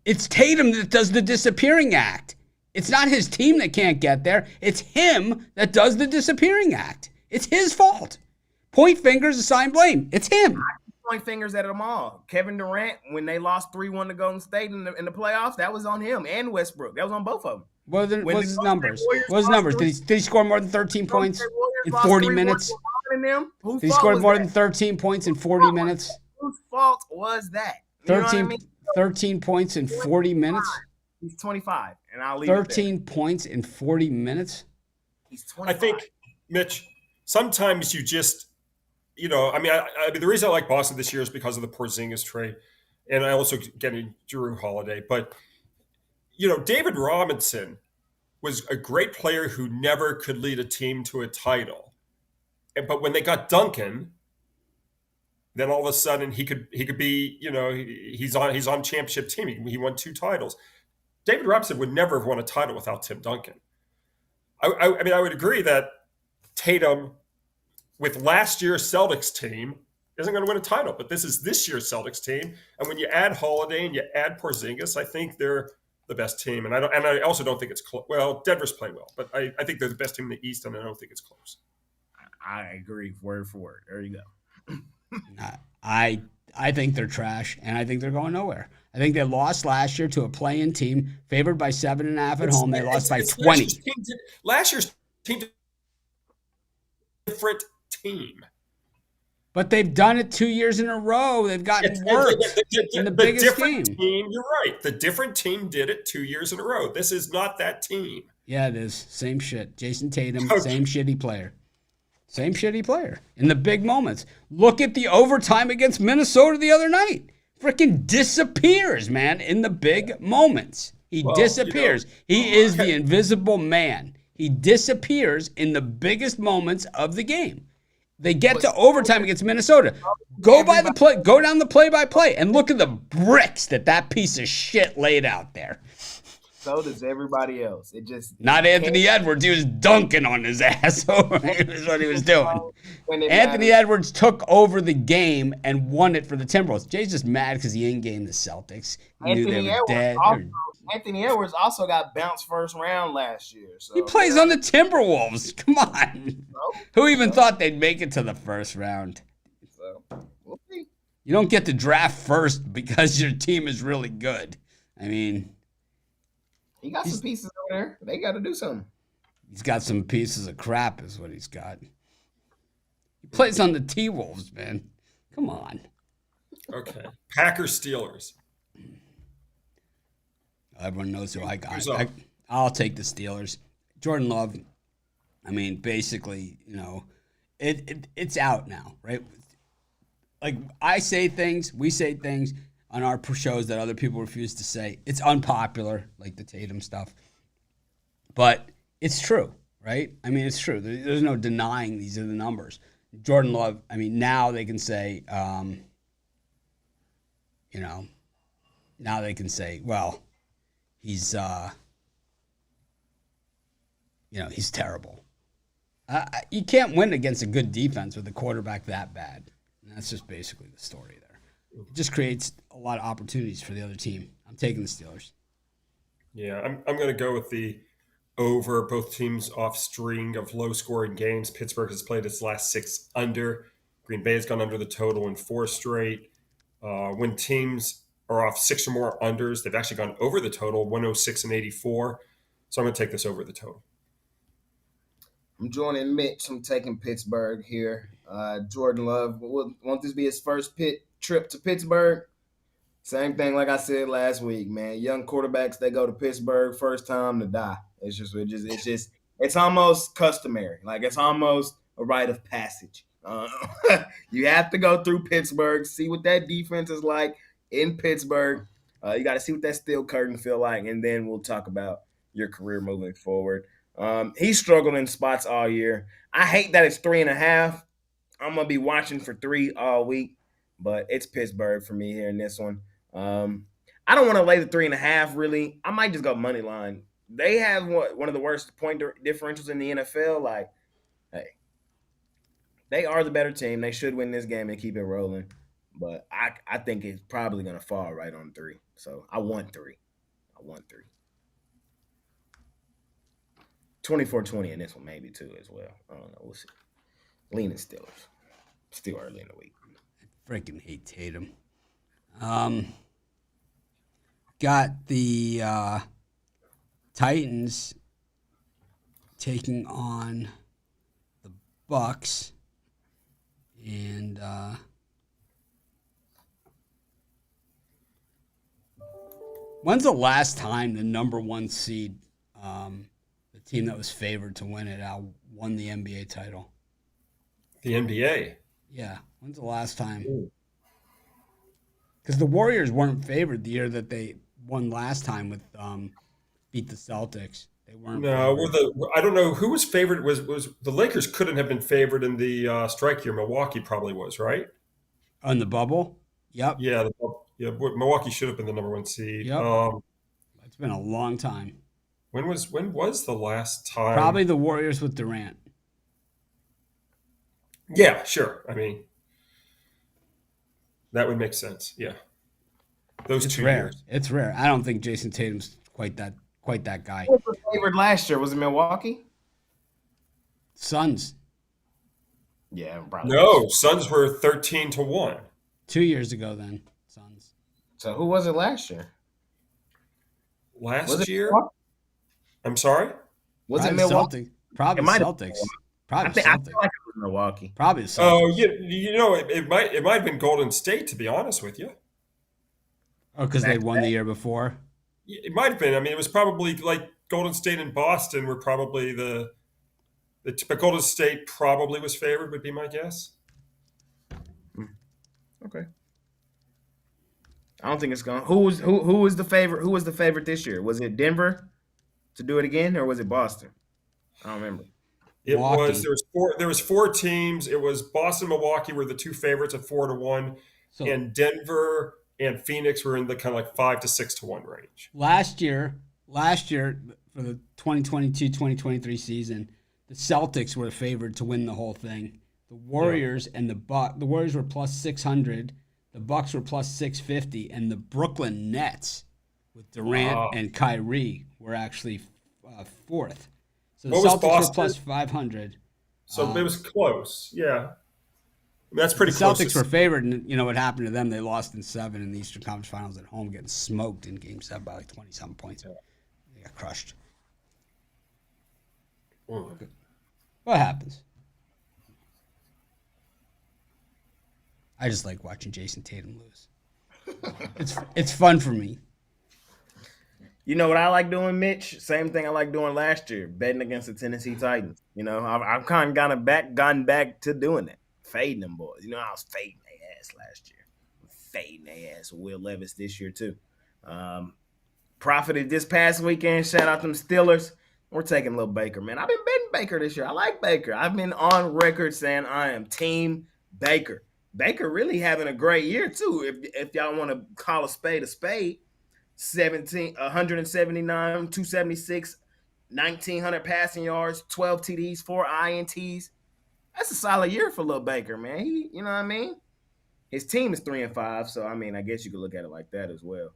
It's Tatum that does the disappearing act. It's not his team that can't get there. It's him that does the disappearing act. It's his fault. Point fingers, assign blame. It's him. Point fingers at them all. Kevin Durant, when they lost 3-1 to Golden State in the playoffs, that was on him, and Westbrook. That was on both of them. What When was the his Golden numbers? State Warriors What was his lost numbers? Did he score more than 13 points in 40 minutes? Whose He fault scored was more that? than 13 points in 40 minutes. Whose fault was that? You know what I 13, mean? 13 points in 40 minutes. He's 25, and I'll leave it 13 points in 40 minutes. there. He's 25. I think, Mitch, sometimes you just, I mean, the reason I like Boston this year is because of the Porzingis trade, and I also get in Drew Holiday. But, David Robinson was a great player who never could lead a team to a title. But when they got Duncan, then all of a sudden he could be, he's on championship team. He won 2 titles. David Robinson would never have won a title without Tim Duncan. I mean, I would agree that Tatum, with last year's Celtics team, isn't going to win a title. But this is this year's Celtics team, and when you add Holiday and you add Porzingis, I think they're the best team. And I also don't think it's close. Well, Denver's playing well, but I think they're the best team in the East, and I don't think it's close. I agree, word for word. There you go. I think they're trash, and I think they're going nowhere. I think they lost last year to a play-in team favored by 7.5 at home. They lost by 20. Last year's team, different team. But they've done it 2 years in a row. They've gotten worse in the biggest game. Team, you're right. The different team did it 2 years in a row. This is not that team. Yeah, it is. Same shit. Jason Tatum, same shitty player. Same shitty player in the big moments. Look at the overtime against Minnesota the other night. Freaking disappears, man, in the big moments. He disappears. He is the invisible man. He disappears in the biggest moments of the game. They get to overtime against Minnesota. Go down the play-by-play and look at the bricks that piece of shit laid out there. So does everybody else. It just not Anthony Edwards. He was dunking on his ass. Is what he was doing. Anthony Edwards took over the game and won it for the Timberwolves. Jay's just mad because he ain't game the Celtics. He knew they were dead. Anthony Edwards also got bounced first round last year. So he plays on the Timberwolves. Come on. Who even thought they'd make it to the first round? So we'll see. You don't get to draft first because your team is really good. I mean, he got some pieces over there. They got to do something. He's got some pieces of crap is what he's got. He plays on the T-Wolves, man. Come on. Okay. Packers, Steelers. Everyone knows who I got. I'll take the Steelers. Jordan Love. I mean, basically, it's out now, right? Like I say things, we say things on our shows that other people refuse to say. It's unpopular, like the Tatum stuff, but it's true, right? I mean, it's true. There's no denying these are the numbers. Jordan Love. I mean, now they can say, now they can say, well, he's, he's terrible. You can't win against a good defense with a quarterback that bad. And that's just basically the story there. It just creates a lot of opportunities for the other team. I'm taking the Steelers. Yeah, I'm going to go with the over. Both teams off string of low-scoring games. Pittsburgh has played its last 6 under. Green Bay has gone under the total in 4 straight. When teams are off 6 or more unders, they've actually gone over the total, 106 and 84. So I'm going to take this over the total. I'm joining Mitch. I'm taking Pittsburgh here. Jordan Love, won't this be his first trip to Pittsburgh? Same thing like I said last week, man. Young quarterbacks, they go to Pittsburgh first time to die. It's almost customary. Like it's almost a rite of passage. You have to go through Pittsburgh, see what that defense is like in Pittsburgh. You got to see what that steel curtain feel like, and then we'll talk about your career moving forward. He struggled in spots all year. I hate that it's 3.5. I'm going to be watching for 3 all week, but it's Pittsburgh for me here in this one. I don't want to lay the 3.5, really. I might just go money line. They have one of the worst point differentials in the NFL. Like, hey, they are the better team. They should win this game and keep it rolling. But I think it's probably going to fall right on 3. So I want 3. 24-20 in this one, maybe too, as well. I don't know. We'll see. Leaning Steelers. Still early in the week. I freaking hate Tatum. Got the Titans taking on the Bucks, and when's the last time the number 1 seed, the team that was favored to win it, won the NBA title? The NBA? Yeah. When's the last time? Because the Warriors weren't favored the year that they won last time with beat the Celtics. They weren't. No, I don't know who was favored. Was the Lakers couldn't have been favored in the strike year? Milwaukee probably was, right? On the bubble. Yep. Yeah, Milwaukee should have been the number 1 seed. Yep. It's been a long time. When was the last time? Probably the Warriors with Durant. Yeah, sure. I mean, that would make sense. Yeah, those It's 2 rare. years. It's rare. I don't think Jason Tatum's quite that guy. Who was favored last year? Was it Milwaukee? Suns. Yeah, probably. No, Suns were 13-1. 2 years ago, then Suns. So who was it last year? Last year? Milwaukee? I'm sorry? Was Probably it Milwaukee? Celtics. Probably It might have Celtics. been. Probably I feel Celtics. like it was Milwaukee. Probably the Celtics. Oh, it might have been Golden State, to be honest with you. Oh, because they won the year before. It might have been. I mean, it was probably like Golden State and Boston were probably but Golden State probably was favored, would be my guess. Okay. I don't think it's gone. Who was the favorite? Who was the favorite this year? Was it Denver to do it again, or was it Boston? I don't remember. It Milwaukee. was there was 4 teams. It was Boston, Milwaukee were the 2 favorites at 4-1, and Denver and Phoenix were in the kind of like 5 to 6-1 range. Last year for the 2022-2023 season, the Celtics were favored to win the whole thing. The Warriors and the Warriors were plus 600, the Bucks were plus 650, and the Brooklyn Nets with Durant and Kyrie were actually 4th. So the Celtics were plus 500. So it was close. Yeah. I mean, that's pretty The close. Celtics were favored, and you know what happened to them? They lost in 7 in the Eastern Conference Finals at home, getting smoked in Game 7 by like 20-something points. They got crushed. What happens? I just like watching Jason Tatum lose. It's fun for me. You know what I like doing, Mitch? Same thing I like doing last year, betting against the Tennessee Titans. I've kind of gotten back to doing that, fading them boys. I was fading their ass last year, fading their ass with Will Levis this year too. Um, Profited this past weekend. Shout out them Steelers. We're taking little Baker, man. I've been betting Baker this year. I like Baker. I've been on record saying I am Team Baker. Baker really having a great year too. If y'all want to call a spade, 179, 276, 1,900 passing yards, 12 TDs, 4 INTs. That's a solid year for little Baker, man. You know what I mean? His team is 3-5, so I guess you could look at it like that as well.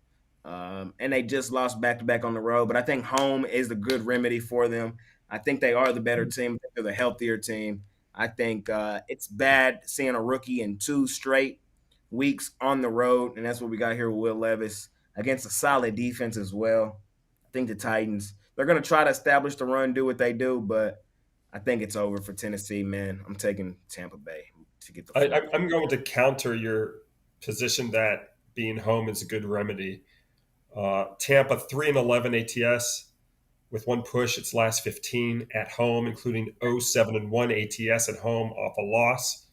And they just lost back to back on the road, but I think home is the good remedy for them. I think they are the better team. I think they're the healthier team. I think it's bad seeing a rookie in 2 straight weeks on the road, and that's what we got here with Will Levis against a solid defense as well. I think the Titans, they're going to try to establish the run, do what they do, but I think it's over for Tennessee, man. I'm taking Tampa Bay to get the I'm going to counter your position that being home is a good remedy. Tampa 3-11 ATS with 1 push its last 15 at home, including 0-7-1 ATS at home off a loss.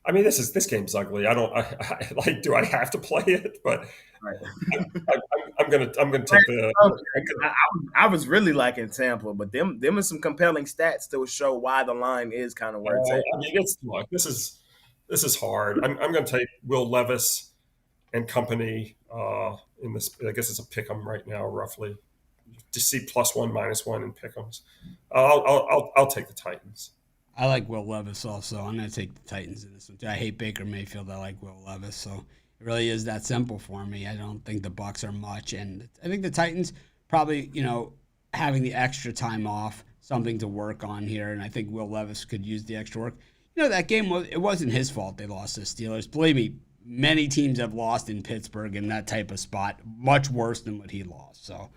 This game's ugly. Do I have to play it? But right. I'm gonna take the. I was really liking Tampa, but them are some compelling stats that would show why the line is kind of where it's at. This is hard. I'm going to take Will Levis and company in this. I guess it's a pick 'em right now, roughly. To see +1, -1 in pick 'ems. I'll take the Titans. I like Will Levis also. I'm going to take the Titans in this one. I hate Baker Mayfield. I like Will Levis. So it really is that simple for me. I don't think the Bucs are much. And I think the Titans probably, having the extra time off, something to work on here. And I think Will Levis could use the extra work. That game, it wasn't his fault they lost to the Steelers. Believe me, many teams have lost in Pittsburgh in that type of spot, much worse than what he lost. So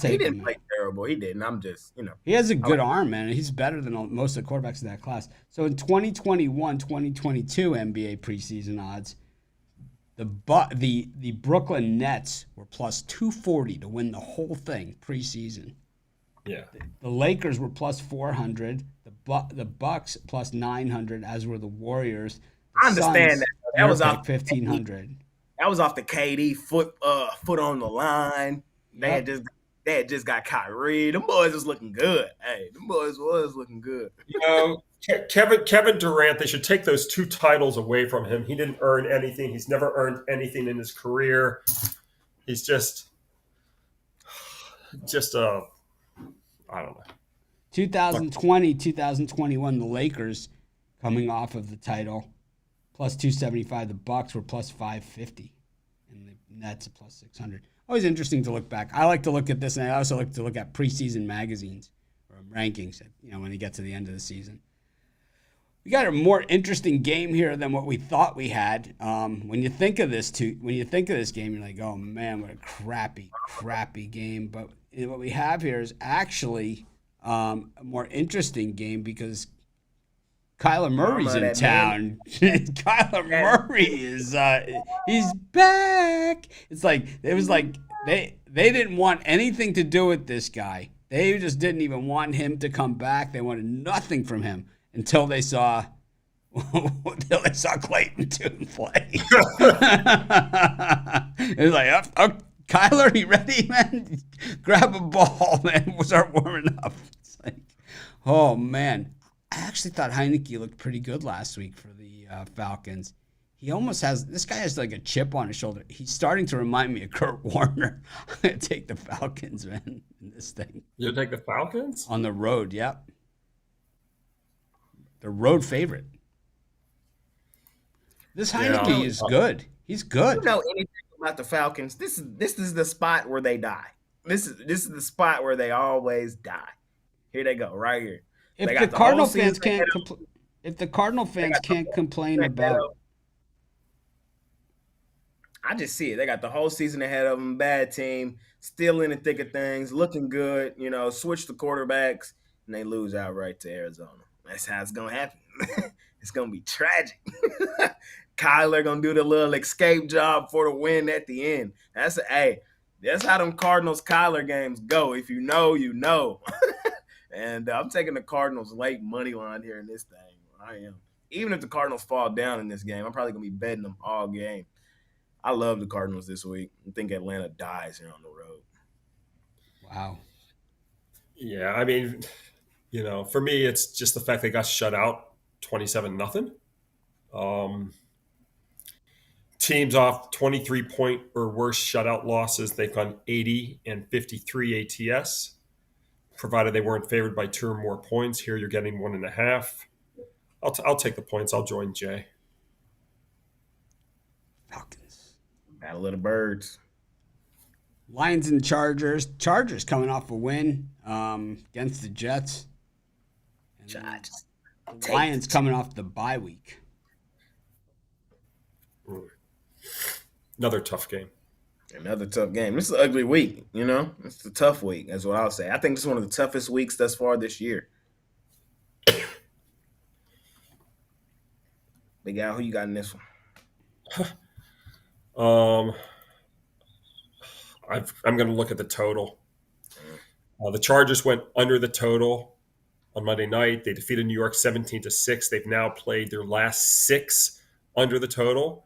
he didn't play terrible. He didn't. I'm just, He has a good arm, man. He's better than most of the quarterbacks in that class. So in 2021, 2022 NBA preseason odds, the Brooklyn Nets were +240 to win the whole thing preseason. Yeah. The Lakers were +400. The Bucks +900, as were the Warriors. I understand that. That was off 1,500. That was off the KD foot on the line. Yep. They had just got Kyrie. Them boys was looking good. Hey, them boys was looking good. Kevin Durant, they should take those 2 titles away from him. He didn't earn anything. He's never earned anything in his career. He's just I don't know. 2020, 2021, the Lakers coming off of the title, +275. The Bucks were +550, and the Nets +600. Always interesting to look back. I like to look at this, and I also like to look at preseason magazines or rankings. When you get to the end of the season, we got a more interesting game here than what we thought we had. When you think of this game, you're like, oh man, what a crappy game. But what we have here is actually a more interesting game because Kyler Murray's in town. Kyler Murray is he's back. It was like they didn't want anything to do with this guy. They just didn't even want him to come back. They wanted nothing from him until they saw Clayton Tune play. It was like, oh, Kyler, you ready, man? Grab a ball, man. We'll start warming up. It's like, oh man. I actually thought Heineke looked pretty good last week for the Falcons. This guy has like a chip on his shoulder. He's starting to remind me of Kurt Warner. I'm going to take the Falcons, man, in this thing. You'll take the Falcons? On the road, yep. The road favorite. This Heineke is good. He's good. You know anything about the Falcons? This is the spot where they die. This is the spot where they always die. Here they go, right here. If the Cardinal fans can't complain about, I just see it. They got the whole season ahead of them. Bad team, still in the thick of things, looking good. Switch the quarterbacks, and they lose outright to Arizona. That's how it's gonna happen. It's gonna be tragic. Kyler gonna do the little escape job for the win at the end. That's how them Cardinals Kyler games go. If you know, you know. And I'm taking the Cardinals late money line here in this thing. I am. Even if the Cardinals fall down in this game, I'm probably gonna be betting them all game. I love the Cardinals this week. I think Atlanta dies here on the road. Wow. Yeah, I mean, for me, it's just the fact they got shut out 27-0. Teams off 23-point or worse shutout losses, they've gone 80 and 53 ATS, provided they weren't favored by 2 or more points. Here you're getting 1.5. I'll take the points. I'll join Jay. Falcons. Battle of the Birds. Lions and Chargers. Chargers coming off a win against the Jets. And the Lions coming off the bye week. Another tough game. Another tough game. This is an ugly week, It's a tough week, that's what I'll say. I think this is one of the toughest weeks thus far this year. Big Al, who you got in this one? I'm going to look at the total. The Chargers went under the total on Monday night. They defeated New York 17-6. They've now played their last 6 under the total.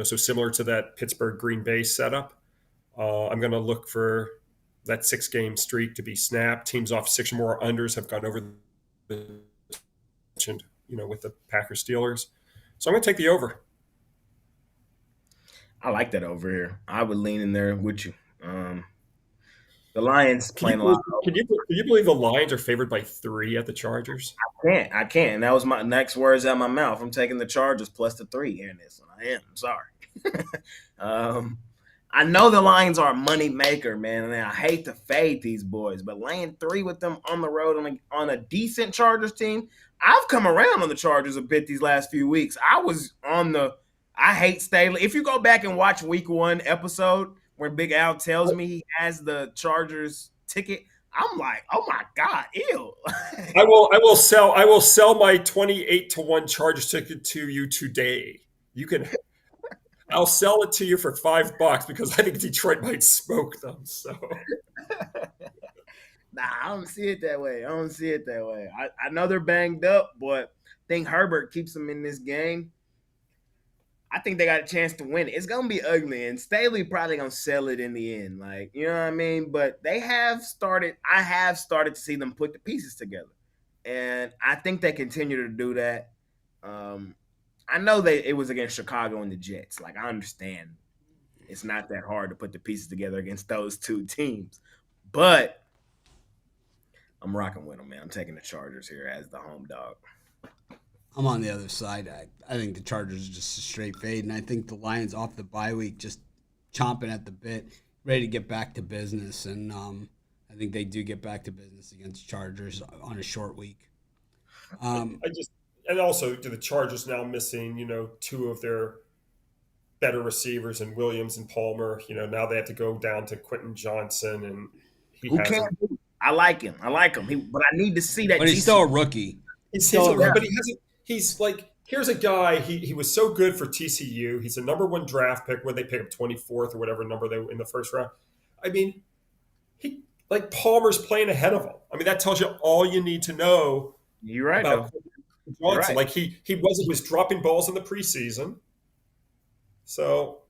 So similar to that Pittsburgh Green Bay setup. I'm going to look for that 6-game streak to be snapped. Teams off 6 or more unders have gone over the with the Packers Steelers. So I'm going to take the over. I like that over here. I would lean in there with you. The Lions playing a lot. Can you believe the Lions are favored by 3 at the Chargers? I can't. And that was my next words out of my mouth. I'm taking the Chargers plus the 3 here in this one. I am. I'm sorry. I know the Lions are a money maker, man, and I hate to fade these boys, but laying 3 with them on the road on a decent Chargers team, I've come around on the Chargers a bit these last few weeks. I hate Staley. If you go back and watch Week 1 episode where Big Al tells me he has the Chargers ticket, I'm like, oh my God, ew. I will sell my 28-1 Chargers ticket to you today. I'll sell it to you for $5 because I think Detroit might smoke them. So, nah, I don't see it that way. I know they're banged up, but I think Herbert keeps them in this game. I think they got a chance to win it. It's gonna be ugly, and Staley probably gonna sell it in the end. Like, you know what I mean? But they have started. I have started to see them put the pieces together, and I think they continue to do that. I know it was against Chicago and the Jets. Like, I understand it's not that hard to put the pieces together against those 2 teams, but I'm rocking with them, man. I'm taking the Chargers here as the home dog. I'm on the other side. I think the Chargers are just a straight fade, and I think the Lions off the bye week just chomping at the bit, ready to get back to business, and I think they do get back to business against Chargers on a short week. And also, the Chargers now missing, 2 of their better receivers in Williams and Palmer. Now they have to go down to Quentin Johnson, and I like him. But I need to see that. But he's still a rookie. But he hasn't. He's like, here's a guy. He was so good for TCU. He's a number 1 draft pick. Where they pick up 24th or whatever number they in the first round. I mean, Palmer's playing ahead of him. I mean, that tells you all you need to know. You're right. About Johnson. Like he was dropping balls in the preseason. So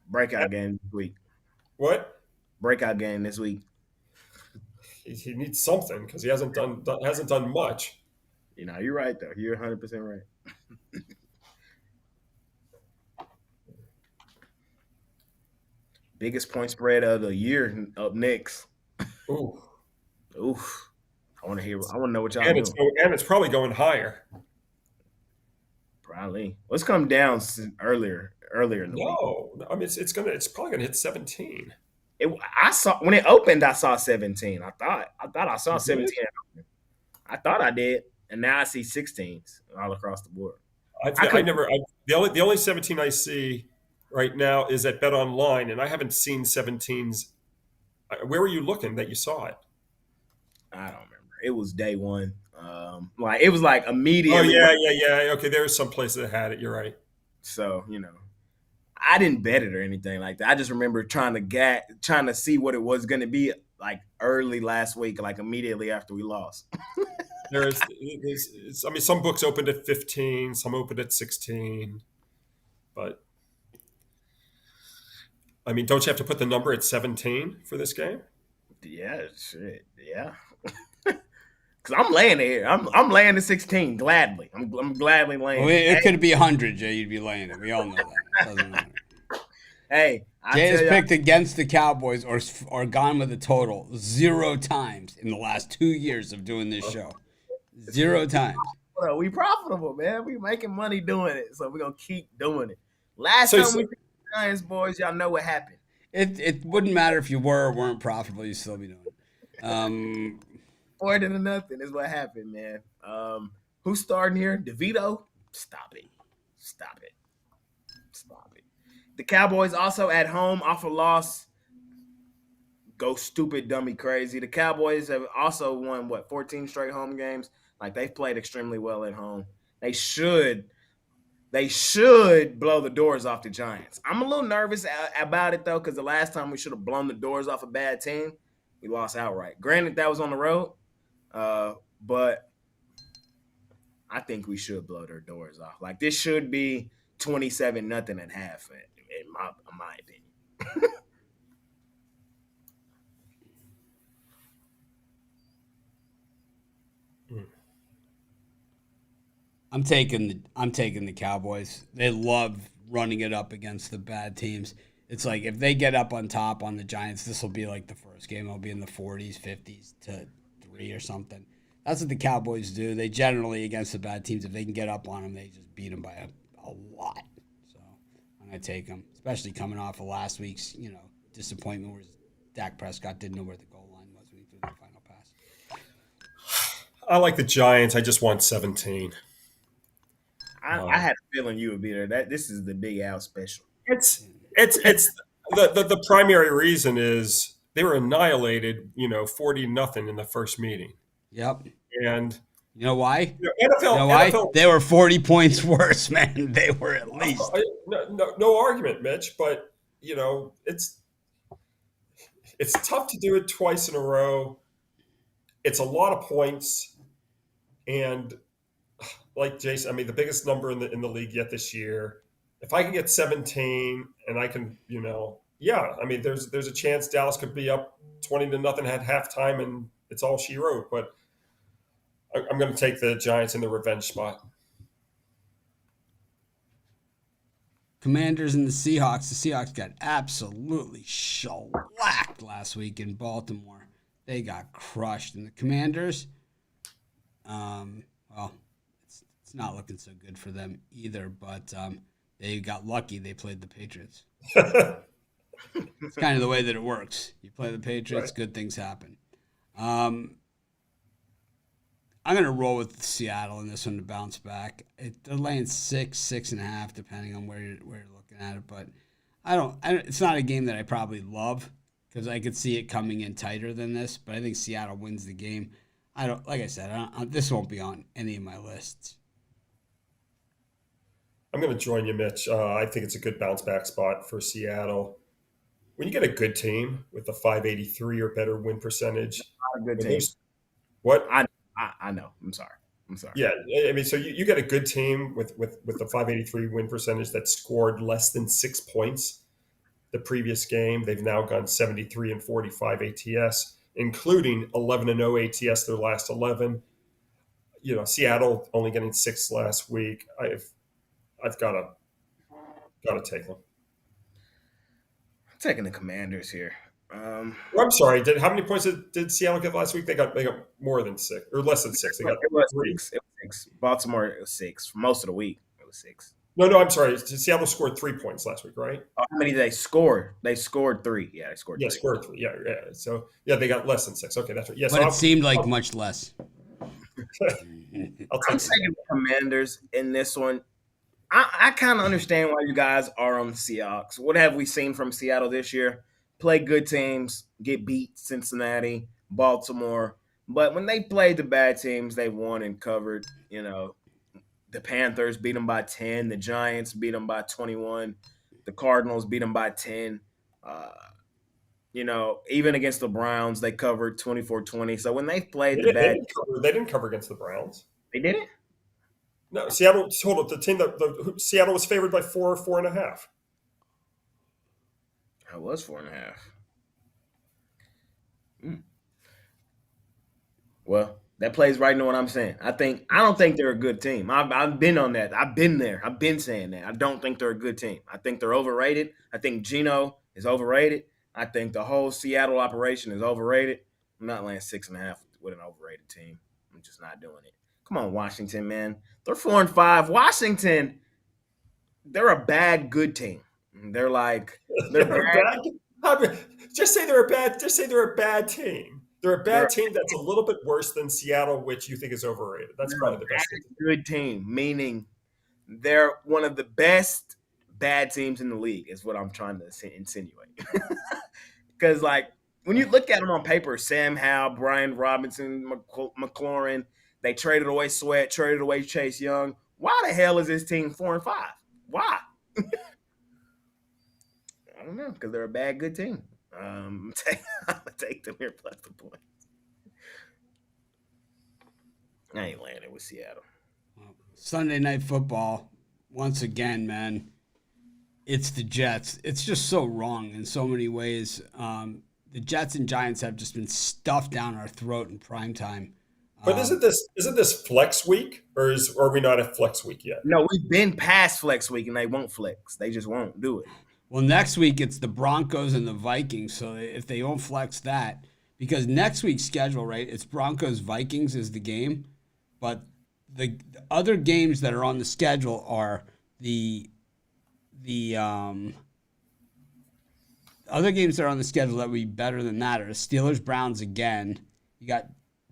breakout game this week. What? Breakout game this week. He needs something because he hasn't done much. You're right though. You're 100% right. Biggest point spread of the year up next. Ooh. I want to know what y'all doing. And it's probably going higher. Probably. Let's come down earlier in the week. No, I mean it's probably gonna hit 17. I saw when it opened. I saw 17. I thought I saw 17. I thought I did, and now I see 16s all across the board. The only 17 I see right now is at Bet Online, and I haven't seen 17s. Where were you looking that you saw it? I don't remember. It was day one. It was like immediately. Oh yeah. Okay, there was some place that had it. You're right. So, I didn't bet it or anything like that. I just remember trying to see what it was going to be like early last week, like immediately after we lost. I mean, some books opened at 15, some opened at 16, but I mean, don't you have to put the number at 17 for this game? Yeah, shit. Yeah. Cause I'm laying it here. I'm laying the 16 gladly. I'm gladly laying Well, it. it could be 100, Jay. You'd be laying it. We all know that. It doesn't matter. Hey, I Jay has tell you, picked against the Cowboys or gone with a total 0 times in the last 2 years of doing this show. 0 times. we profitable, man. We making money doing it, so we're gonna keep doing it. Last So, time we picked the Giants, boys, y'all know what happened. It wouldn't matter if you were or weren't profitable. You'd still be doing it. 4-0 is what happened, man. Who's starting here? DeVito? Stop it. Stop it. Stop it. The Cowboys also at home off a loss. Go stupid, dummy, crazy. The Cowboys have also won, 14 straight home games? Like, they've played extremely well at home. They should blow the doors off the Giants. I'm a little nervous about it, though, because the last time we should have blown the doors off a bad team, we lost outright. Granted, that was on the road, but I think we should blow their doors off. Like, this should be 27-0 at half, in my opinion. I'm taking the Cowboys. They love running it up against the bad teams. It's like if they get up on top on the Giants, this will be like the first game. It'll be in the 40s, 50s to 3 or something. That's what the Cowboys do. They generally, against the bad teams, if they can get up on them, they just beat them by a lot. So I'm going to take them, especially coming off of last week's, disappointment where Dak Prescott didn't know where the goal line was when he threw the final pass. I like the Giants. I just want 17. I had a feeling you would be there. This is the Big Al special. It's the primary reason is they were annihilated, 40-0 in the first meeting. Yep. And you know why? NFL, They were 40 points worse, man. They were at least. No argument, Mitch. But it's tough to do it twice in a row. It's a lot of points, and like Jason, I mean, the biggest number in the league yet this year. If I can get 17, and I can, I mean, there's a chance Dallas could be up 20-0 at halftime, and it's all she wrote. But I'm going to take the Giants in the revenge spot. Commanders and the Seahawks. The Seahawks got absolutely shellacked last week in Baltimore. They got crushed. And the Commanders, it's not looking so good for them either. But they got lucky. They played the Patriots. It's kind of the way that it works. You play the Patriots, right. Good things happen. I'm going to roll with Seattle in this one to bounce back. They're laying 6.5, depending on where you're looking at it. But it's not a game that I probably love because I could see it coming in tighter than this. But I think Seattle wins the game. Like I said, this won't be on any of my lists. I'm going to join you, Mitch. I think it's a good bounce back spot for Seattle. When you get a good team with a 583 or better win percentage, a good team. What? I know. I'm sorry. Yeah, I mean, so you get a good team with the 583 win percentage that scored less than 6 points the previous game. They've now gone 73-45 ATS, including 11-0 ATS their last 11. Seattle only getting 6 last week. I've got to take them. I'm taking the Commanders here. I'm sorry. How many points did Seattle get last week? They got more than 6 or less than 6. They got 3. It was 6. Baltimore, it was 6 for most of the week. It was 6. No, I'm sorry. Seattle scored 3 points last week, right? How many did they score? They scored 3. Yeah, they scored 3. Yeah, scored 3. Yeah. So they got less than 6. Okay, that's right. Yeah, but it seemed like much less. I'm taking the Commanders in this one. I kind of understand why you guys are on the Seahawks. What have we seen from Seattle this year? Play good teams, get beat Cincinnati, Baltimore. But when they played the bad teams, they won and covered. The Panthers beat them by 10. The Giants beat them by 21. The Cardinals beat them by 10. Uh, even against the Browns, they covered 24-20. So when they played the bad, They didn't cover against the Browns. they didn't? No, Seattle. Hold on. The team Seattle was favored by 4.5. I was 4.5. Well, that plays right into what I'm saying. I don't think they're a good team. I've been on that. I've been there. I've been saying that. I don't think they're a good team. I think they're overrated. I think Geno is overrated. I think the whole Seattle operation is overrated. I'm not laying 6.5 with an overrated team. I'm just not doing it. Come on, Washington, man. They're 4-5. Washington, they're a bad good team. They're bad. Just say they're a bad. Just say they're a bad team. They're a bad team that's a little bit worse than Seattle, which you think is overrated. That's probably the best. Good team, meaning they're one of the best bad teams in the league, is what I'm trying to insinuate. Because, when you look at them on paper, Sam Howell, Brian Robinson, McLaurin, they traded away Sweat, traded away Chase Young. Why the hell is this team 4-5? Why? I don't know, because they're a bad good team. I'm gonna take them here plus the point. I ain't landing with Seattle. Sunday Night Football, once again, man, it's the Jets. It's just so wrong in so many ways. The Jets and Giants have just been stuffed down our throat in prime time. But isn't this flex week, or are we not at flex week yet? No, we've been past flex week, and they won't flex. They just won't do it. Well, next week it's the Broncos and the Vikings. So if they don't flex that, because next week's schedule, right, it's Broncos Vikings is the game, but the other games that are on the schedule are the other games that are on the schedule that would be better than that are Steelers Browns again. You got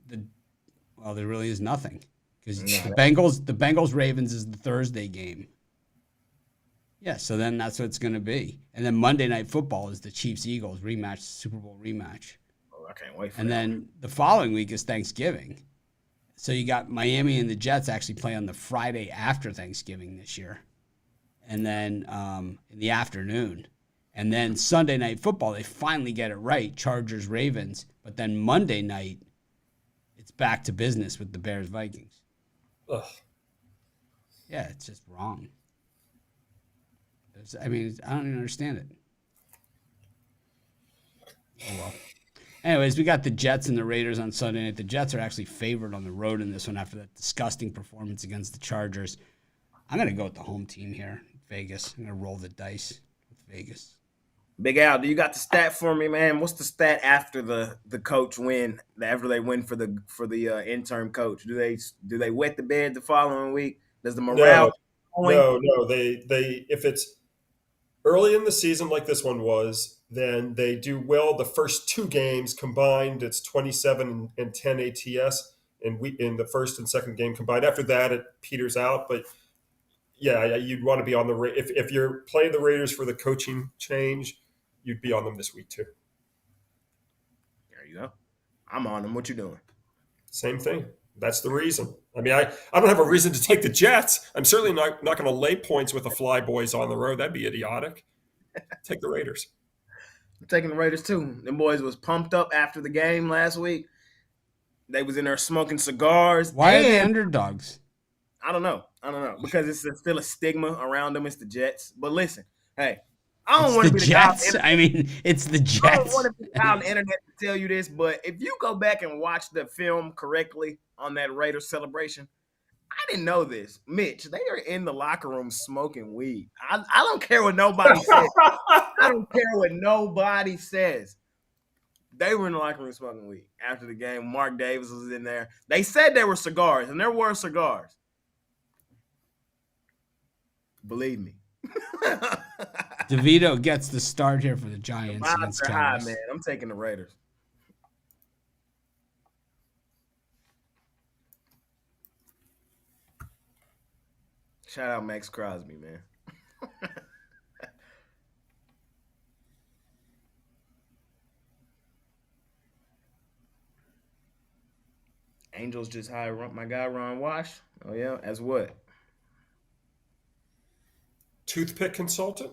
there really is nothing because the Bengals Ravens is the Thursday game. Yeah, so then that's what it's going to be. And then Monday Night Football is the Chiefs-Eagles rematch, Super Bowl rematch. Oh, I can't wait for and that. Then the following week is Thanksgiving. So you got Miami and the Jets actually play on the Friday after Thanksgiving this year. And then in the afternoon. And then Sunday Night Football, they finally get it right, Chargers-Ravens. But then Monday night, it's back to business with the Bears-Vikings. Ugh. Yeah, it's just wrong. I don't even understand it. Oh, well. Anyways, we got the Jets and the Raiders on Sunday night. The Jets are actually favored on the road in this one after that disgusting performance against the Chargers. I'm going to go with the home team here, Vegas. I'm going to roll the dice with Vegas. Big Al, do you got the stat for me, man? What's the stat after the coach win? After they win for the interim coach, do they wet the bed the following week? Does the morale? No. They if it's early in the season like this one was, then they do well. The first two games combined, it's 27 and 10 ATS, and in the first and second game combined. After that, it peters out. But yeah, you'd want to be on the if you're playing the Raiders for the coaching change, you'd be on them this week too. There you go. I'm on them. What you doing? Same thing. That's the reason. I mean, I don't have a reason to take the Jets. I'm certainly not going to lay points with the Flyboys on the road. That'd be idiotic. Take the Raiders. I'm taking the Raiders too. Them boys was pumped up after the game last week. They was in there smoking cigars. Why are they underdogs? I don't know. Because it's still a stigma around them. It's the Jets. But listen, hey, I don't want to be the Jets. Jets. It's the Jets. I don't want to be on the internet to tell you this, but if you go back and watch the film correctly on that Raiders celebration, I didn't know this. Mitch, they are in the locker room smoking weed. I don't care what nobody says. I don't care what nobody says. They were in the locker room smoking weed after the game. Mark Davis was in there. They said there were cigars, and there were cigars. Believe me. DeVito gets the start here for the Giants. Vibes are high, man. I'm taking the Raiders. Shout out Max Crosby, man. Angels just hired my guy Ron Wash. Oh yeah, as what? Toothpick consultant?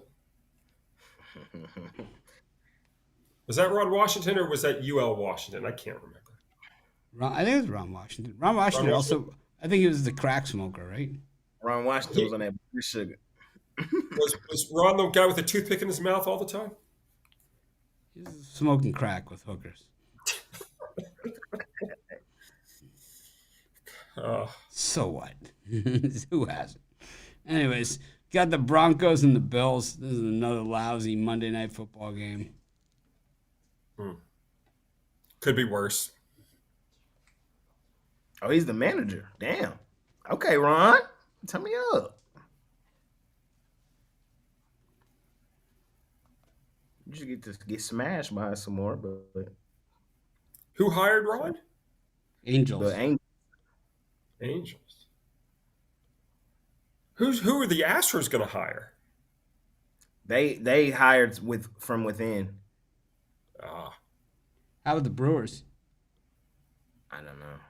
Was that Ron Washington or was that UL Washington? I can't remember. I think it was Ron Washington. Ron Washington also, I think he was the crack smoker, right? Ron Washington was on that blue sugar. Was Ron the guy with a toothpick in his mouth all the time? He was smoking crack with hookers. So what? Who hasn't? Anyways, got the Broncos and the Bills. This is another lousy Monday Night Football game. Could be worse. Oh, he's the manager. Damn. Okay, Ron. Tell me up. You should get smashed by some more, but Who hired Ron? Angels. the Angels. Who are the Astros going to hire? they hired from within. Ah, How about the Brewers? I don't know.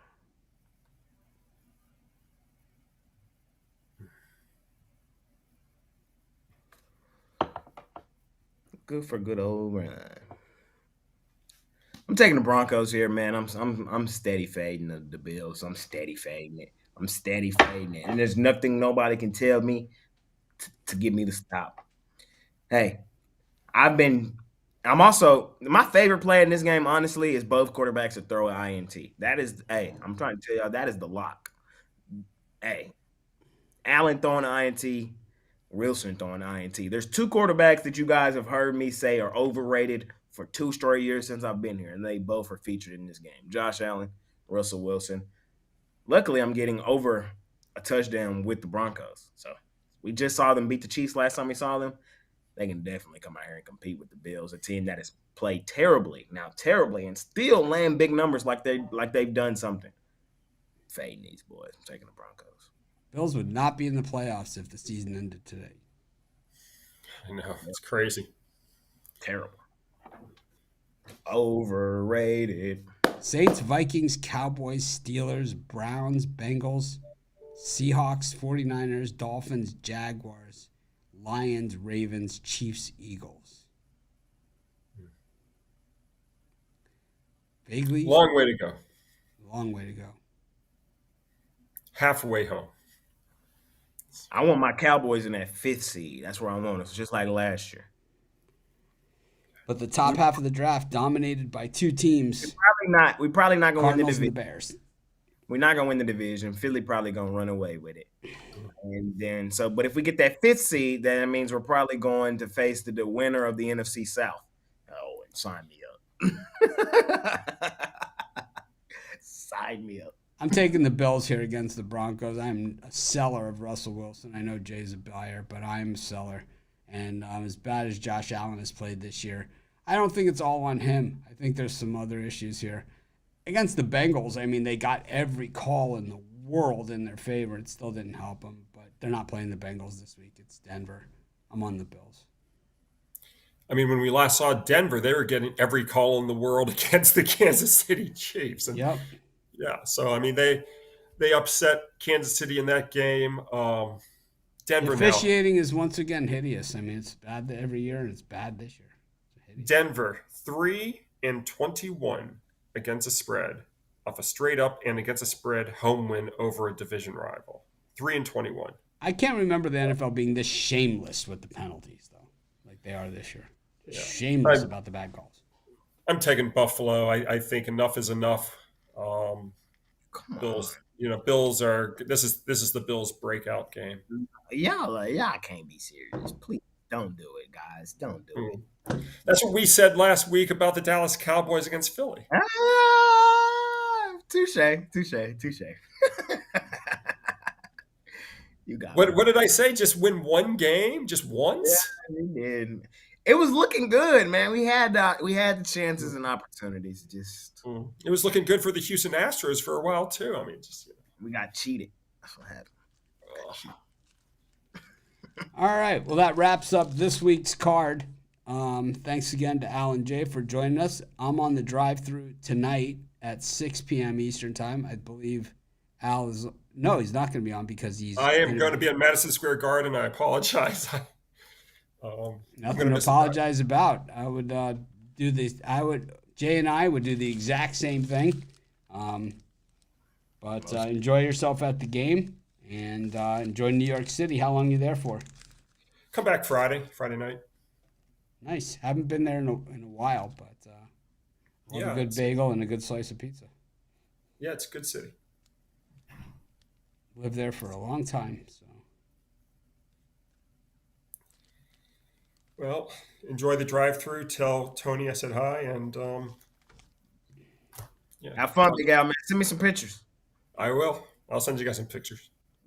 Good for good old Ryan. I'm taking the Broncos here, man. I'm steady fading the Bills. I'm steady fading it. And there's nothing nobody can tell me to get me to stop. Hey, I'm also my favorite play in this game, honestly, is both quarterbacks to throw an INT. That is, hey, I'm trying to tell y'all that is the lock. Hey, Allen throwing an INT, Wilson throwing an INT. There's two quarterbacks that you guys have heard me say are overrated for 2 straight years since I've been here, and they both are featured in this game. Josh Allen, Russell Wilson. Luckily, I'm getting over a touchdown with the Broncos. So we just saw them beat the Chiefs last time we saw them. They can definitely come out here and compete with the Bills, a team that has played terribly, and still land big numbers like they've done something. Fading these boys. I'm taking the Broncos. Bills would not be in the playoffs if the season ended today. I know. It's crazy. Terrible. Overrated. Saints, Vikings, Cowboys, Steelers, Browns, Bengals, Seahawks, 49ers, Dolphins, Jaguars, Lions, Ravens, Chiefs, Eagles. Vaguely. Long way to go. Long way to go. Halfway home. I want my Cowboys in that 5th seed. That's where I want us, just like last year. But the top half of the draft dominated by two teams. We're probably not going to win the Cardinals and the division. Bears. We're not going to win the division. Philly probably going to run away with it. And then, but if we get that 5th seed, then that means we're probably going to face the winner of the NFC South. Oh, and sign me up. Sign me up. I'm taking the Bills here against the Broncos. I'm a seller of Russell Wilson. I know Jay's a buyer, but I'm a seller. And as bad as Josh Allen has played this year, I don't think it's all on him. I think there's some other issues here. Against the Bengals, I mean, they got every call in the world in their favor. It still didn't help them, but they're not playing the Bengals this week. It's Denver. I'm on the Bills. I mean, when we last saw Denver, they were getting every call in the world against the Kansas City Chiefs. And Yep. yeah, so I mean, they upset Kansas City in that game. Denver Officiating is once again hideous. I mean, it's bad every year, and it's bad this year. Denver 3-21 against a spread, off a straight up and against a spread home win over a division rival. 3-21. I can't remember the NFL being this shameless with the penalties, though, like they are this year. Yeah. Shameless about the bad calls. I'm taking Buffalo. I think enough is enough. Come Bills, on. Bills are. This is the Bills' breakout game. Y'all can't be serious. Please don't do it, guys. Don't do it. That's what we said last week about the Dallas Cowboys against Philly. Touche. You got What did I say? Just win one game, just once. Yeah, we did. It was looking good, man. We had the chances and opportunities. Just It was looking good for the Houston Astros for a while too. I mean, we got cheated. That's what happened. All right. Well, that wraps up this week's card. Thanks again to Al and Jay for joining us. I'm on the drive-through tonight at 6 p.m. Eastern time. I believe Al is – no, he's not going to be on because he's – I am going to be at Madison Square Garden. I apologize. I'm Nothing gonna to miss him, guys. apologize about. I would do this. Jay and I would do the exact same thing. Um, but enjoy yourself at the game and enjoy New York City. How long are you there for? Come back Friday night. Nice. Haven't been there in a while, but love a Yeah, good bagel and a good slice of pizza. it's a good city. Lived there for a long time. So Well, enjoy the drive-through. Tell Tony I said hi, and yeah, Have fun, big Al, man. Send me some pictures. I will. I'll send you guys some pictures.